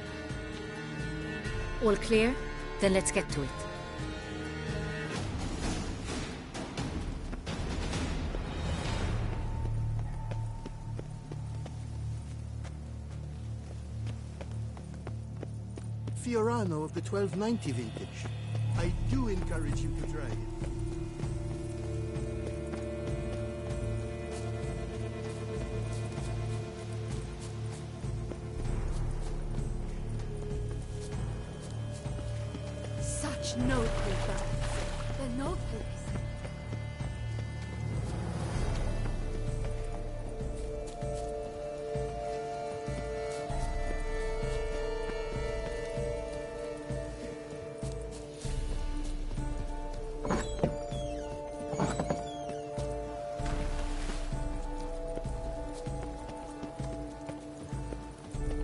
All clear? Then let's get to it. Fiorano of the 1290 vintage. I do encourage you to try it. Such noble birds. The noblest.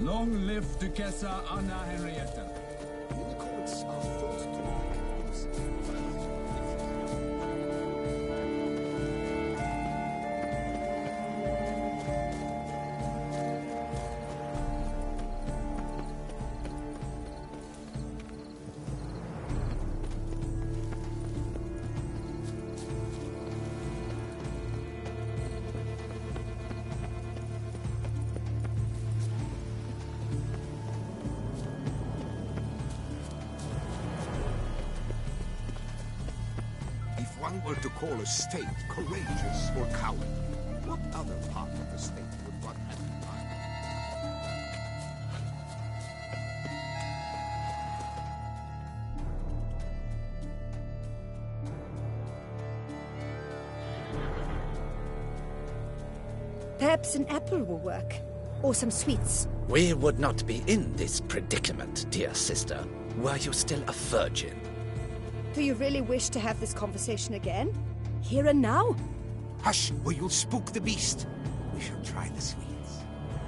Long live Duchessa Anna Henrietta. If one were to call a state courageous or cowardly, what other part of the state would one have in mind? Perhaps an apple will work. Or some sweets. We would not be in this predicament, dear sister, were you still a virgin. Do you really wish to have this conversation again? Here and now? Hush, or you'll spook the beast. We shall try the sweets.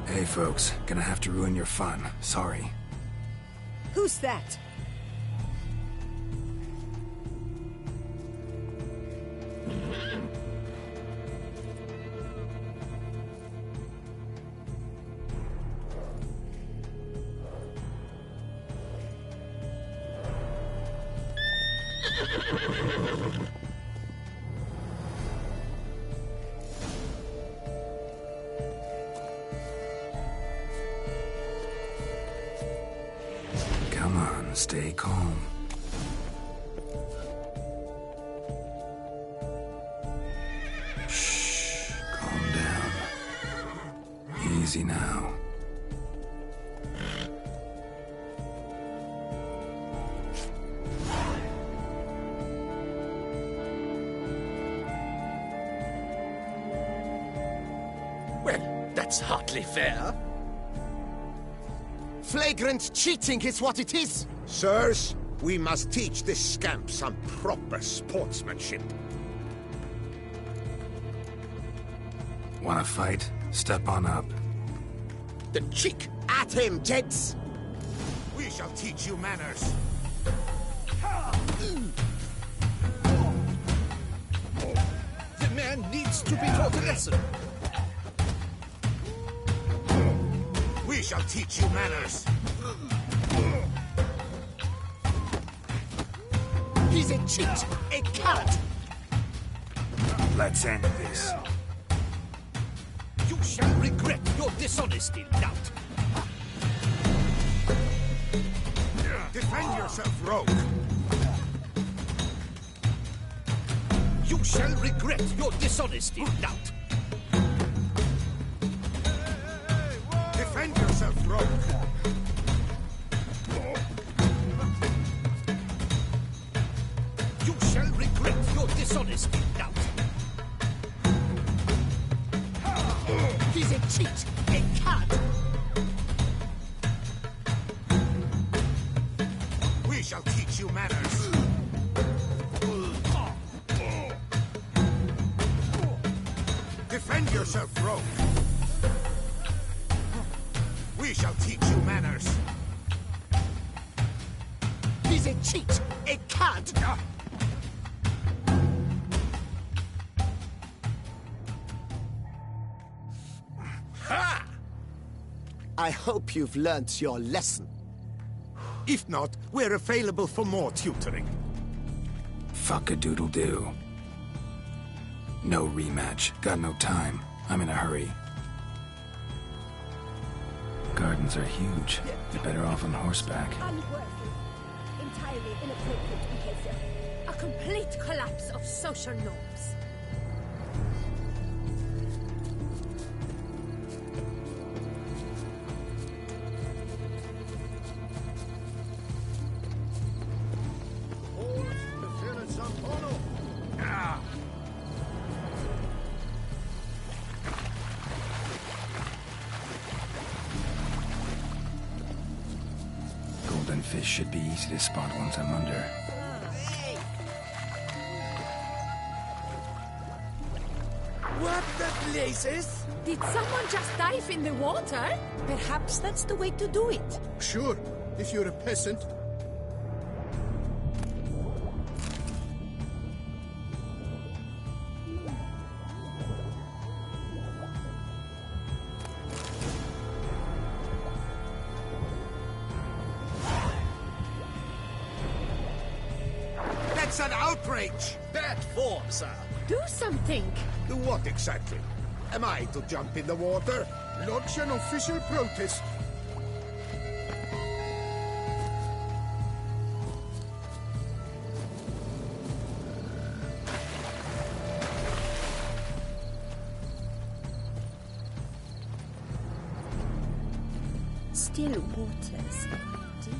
Hey, folks. Gonna have to ruin your fun. Sorry. Who's that? Come on, stay calm. Shh, calm down. Easy now. Well, that's hardly fair. Flagrant cheating is what it is! Sirs, we must teach this scamp some proper sportsmanship. Wanna fight? Step on up. The cheek! At him, gents! We shall teach you manners. The man needs to be taught a lesson. We shall teach you manners. He's a cheat, a coward. Let's end this. You shall regret your dishonesty, lout. Defend yourself, rogue. You shall regret your dishonesty, lout. Defend yourself, rogue. You shall regret your dishonesty, lout. He's a cheat, a cad. We shall teach you manners. Defend yourself, rogue. We shall teach you manners. He's a cheat, a cad. I hope you've learnt your lesson. If not, we're available for more tutoring. Fuck-a-doodle-doo. No rematch. Got no time. I'm in a hurry. Gardens are huge. You're better off on horseback. Unworthy. Entirely inappropriate behavior. A complete collapse of social norms. Golden fish should be easy to spot once I'm under. What the blazes? Did someone just dive in the water? Perhaps that's the way to do it. Sure, if you're a peasant. That's an outrage! Bad form, sir. Do something! Do what exactly? Am I to jump in the water? Lodge an official protest. Still waters. Deep.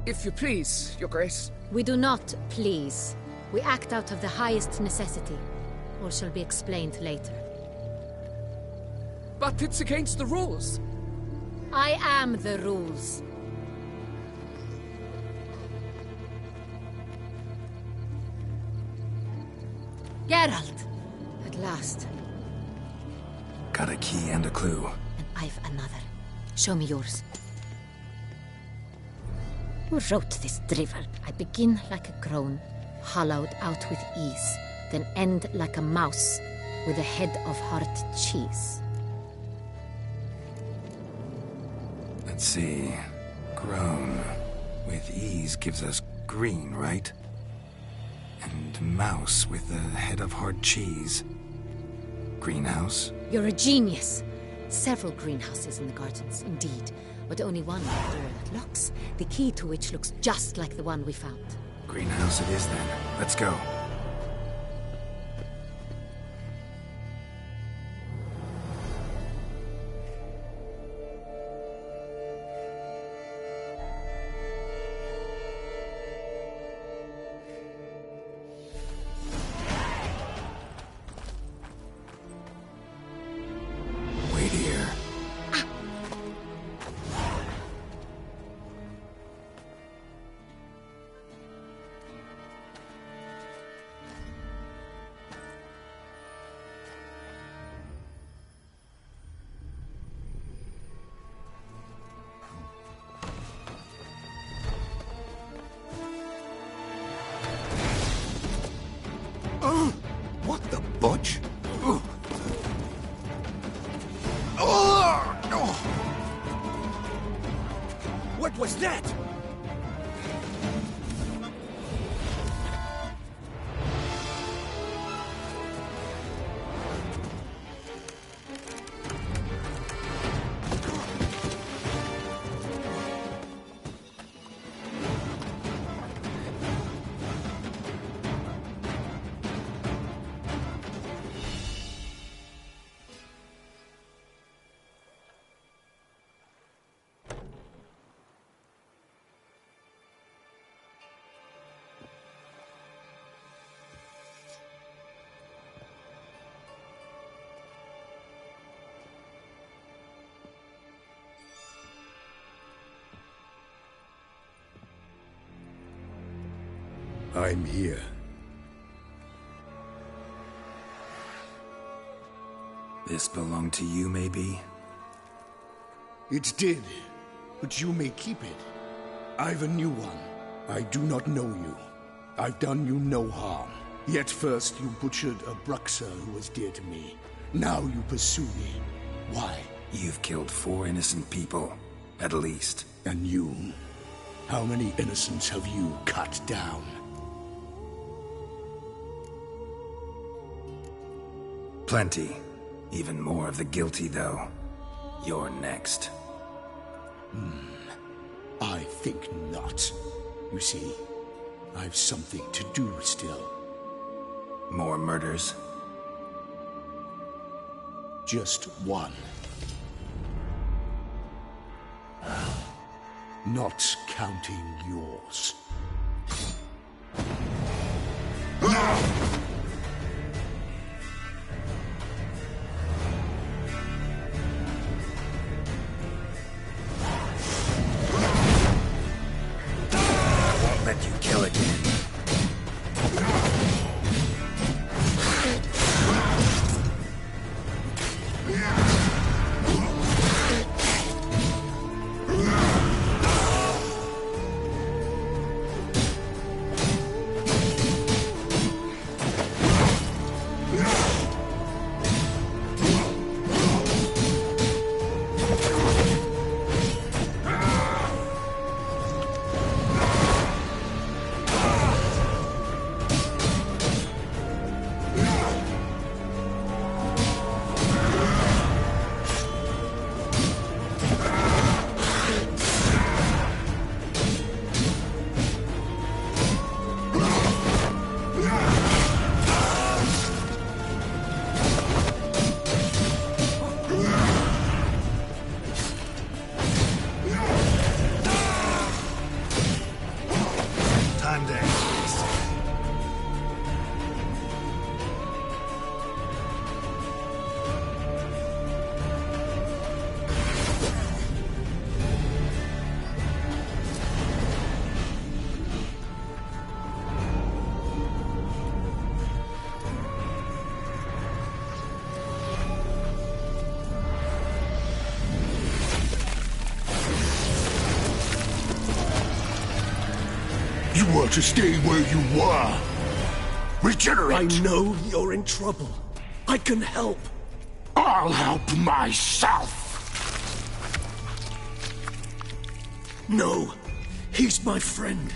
If you please, Your Grace. We do not please. We act out of the highest necessity. Or shall be explained later. But it's against the rules. I am the rules. Geralt! At last. Got a key and a clue. And I've another. Show me yours. Who wrote this drivel? I begin like a crone, hollowed out with ease, then end like a mouse, with a head of hard cheese. Let's see. Grown. With ease gives us green, right? And mouse with a head of hard cheese. Greenhouse? You're a genius. Several greenhouses in the gardens, indeed. But only one door that locks, the key to which looks just like the one we found. Greenhouse it is then. Let's go. Wait here. I'm here. This belonged to you, maybe? It did, but you may keep it. I've a new one. I do not know you. I've done you no harm. Yet first you butchered a Bruxer who was dear to me. Now you pursue me. Why? You've killed 4 innocent people, at least. And you? How many innocents have you cut down? Plenty. Even more of the guilty, though. You're next. I think not. You see, I've something to do still. More murders? Just one. Not counting yours. I won't let you kill again. You want to stay where you were. Regenerate! I know you're in trouble. I can help. I'll help myself! No, he's my friend.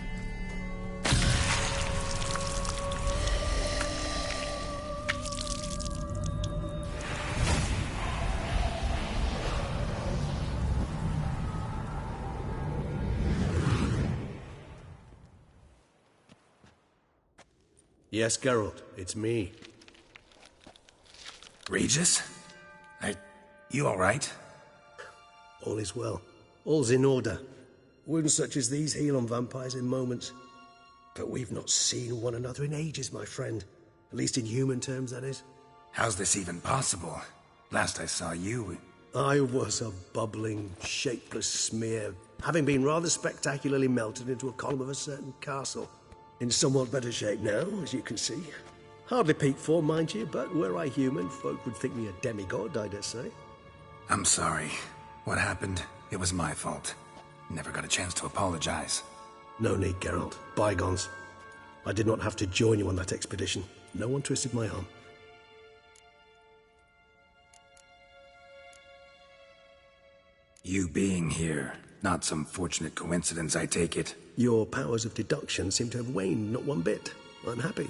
Yes, Geralt, it's me. Regis? You alright? All is well. All's in order. Wounds such as these heal on vampires in moments. But we've not seen one another in ages, my friend. At least in human terms, that is. How's this even possible? Last I saw you... I was a bubbling, shapeless smear, having been rather spectacularly melted into a column of a certain castle. In somewhat better shape now, as you can see. Hardly peak form, mind you, but were I human, folk would think me a demigod, I dare say. I'm sorry. What happened? It was my fault. Never got a chance to apologize. No need, Geralt. Bygones. I did not have to join you on that expedition. No one twisted my arm. You being here, not some fortunate coincidence, I take it. Your powers of deduction seem to have waned not one bit. I'm happy.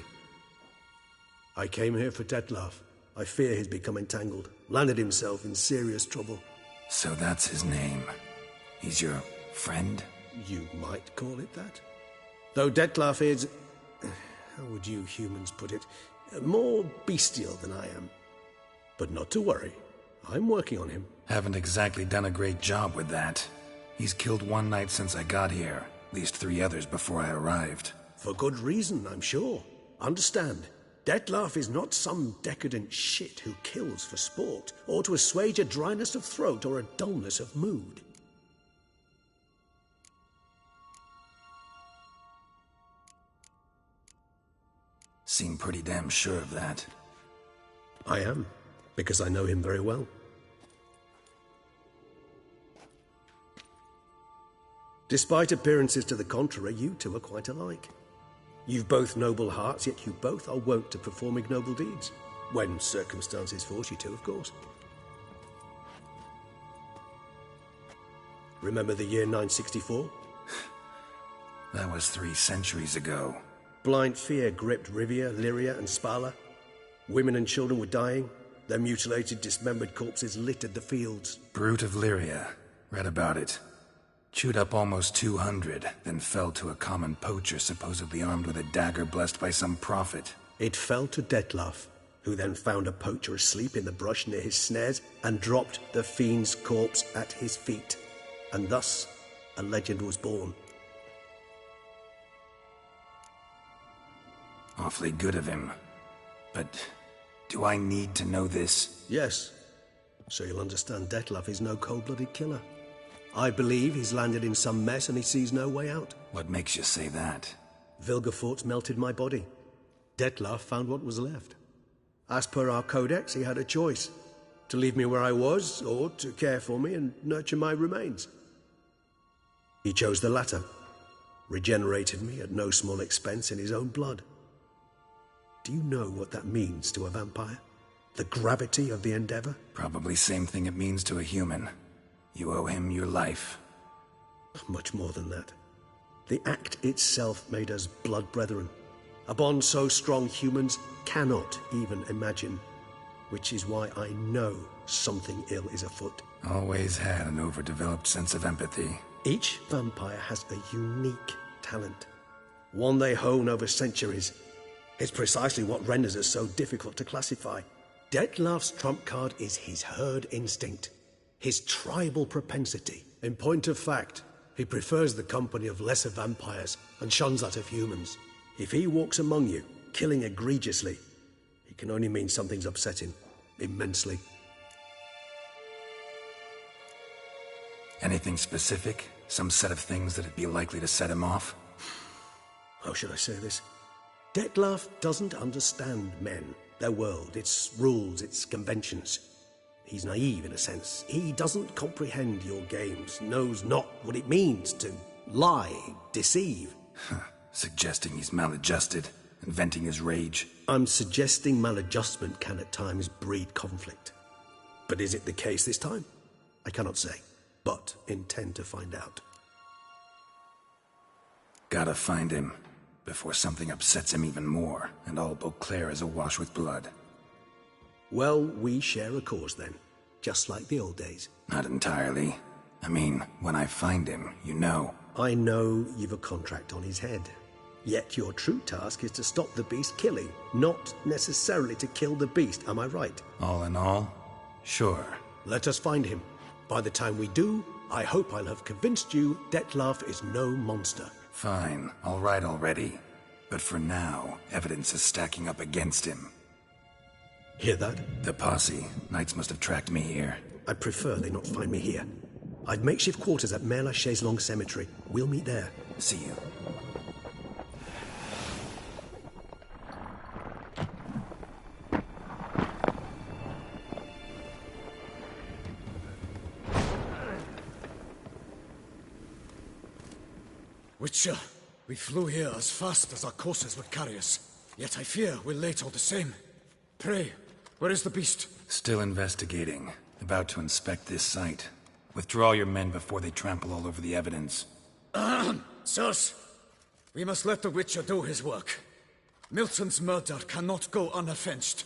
I came here for Detlef. I fear he's become entangled. Landed himself in serious trouble. So that's his name. He's your friend? You might call it that. Though Detlef is... how would you humans put it? More bestial than I am. But not to worry. I'm working on him. Haven't exactly done a great job with that. He's killed one knight since I got here. At least 3 others before I arrived. For good reason, I'm sure. Understand, Detlef is not some decadent shit who kills for sport, or to assuage a dryness of throat or a dullness of mood. Seem pretty damn sure of that. I am, because I know him very well. Despite appearances to the contrary, you two are quite alike. You've both noble hearts, yet you both are wont to perform ignoble deeds. When circumstances force you to, of course. Remember the year 964? That was 3 centuries ago. Blind fear gripped Rivia, Lyria, and Spala. Women and children were dying. Their mutilated, dismembered corpses littered the fields. Brute of Lyria. Read about it. Chewed up almost 200, then fell to a common poacher supposedly armed with a dagger blessed by some prophet. It fell to Detlaf, who then found a poacher asleep in the brush near his snares and dropped the fiend's corpse at his feet. And thus, a legend was born. Awfully good of him. But do I need to know this? Yes. So you'll understand Detlaf is no cold-blooded killer. I believe he's landed in some mess and he sees no way out. What makes you say that? Vilgefortz melted my body. Detlaf found what was left. As per our codex, he had a choice. To leave me where I was, or to care for me and nurture my remains. He chose the latter. Regenerated me at no small expense in his own blood. Do you know what that means to a vampire? The gravity of the endeavor? Probably same thing it means to a human. You owe him your life. Much more than that. The act itself made us blood brethren. A bond so strong humans cannot even imagine. Which is why I know something ill is afoot. Always had an overdeveloped sense of empathy. Each vampire has a unique talent. One they hone over centuries. It's precisely what renders us so difficult to classify. Detlaf's trump card is his herd instinct. His tribal propensity. In point of fact, he prefers the company of lesser vampires and shuns that of humans. If he walks among you, killing egregiously, it can only mean something's upsetting. Immensely. Anything specific? Some set of things that'd be likely to set him off? How should I say this? Detlaf doesn't understand men, their world, its rules, its conventions. He's naive in a sense. He doesn't comprehend your games, knows not what it means to lie, deceive. Suggesting he's maladjusted and venting his rage. I'm suggesting maladjustment can at times breed conflict. But is it the case this time? I cannot say, but intend to find out. Gotta find him, before something upsets him even more, and all Beauclair is awash with blood. Well, we share a cause then, just like the old days. Not entirely. I mean, when I find him, you know. I know you've a contract on his head. Yet your true task is to stop the beast killing, not necessarily to kill the beast, am I right? All in all, sure. Let us find him. By the time we do, I hope I'll have convinced you Detlaf is no monster. Fine, all right already. But for now, evidence is stacking up against him. Hear that? The posse. Knights must have tracked me here. I'd prefer they not find me here. I've makeshift quarters at Mère la Chaise-Longue Cemetery. We'll meet there. See you. Witcher, we flew here as fast as our courses would carry us. Yet I fear we're late all the same. Pray, where is the beast? Still investigating. About to inspect this site. Withdraw your men before they trample all over the evidence. Sirs, we must let the Witcher do his work. Milton's murder cannot go unavenged.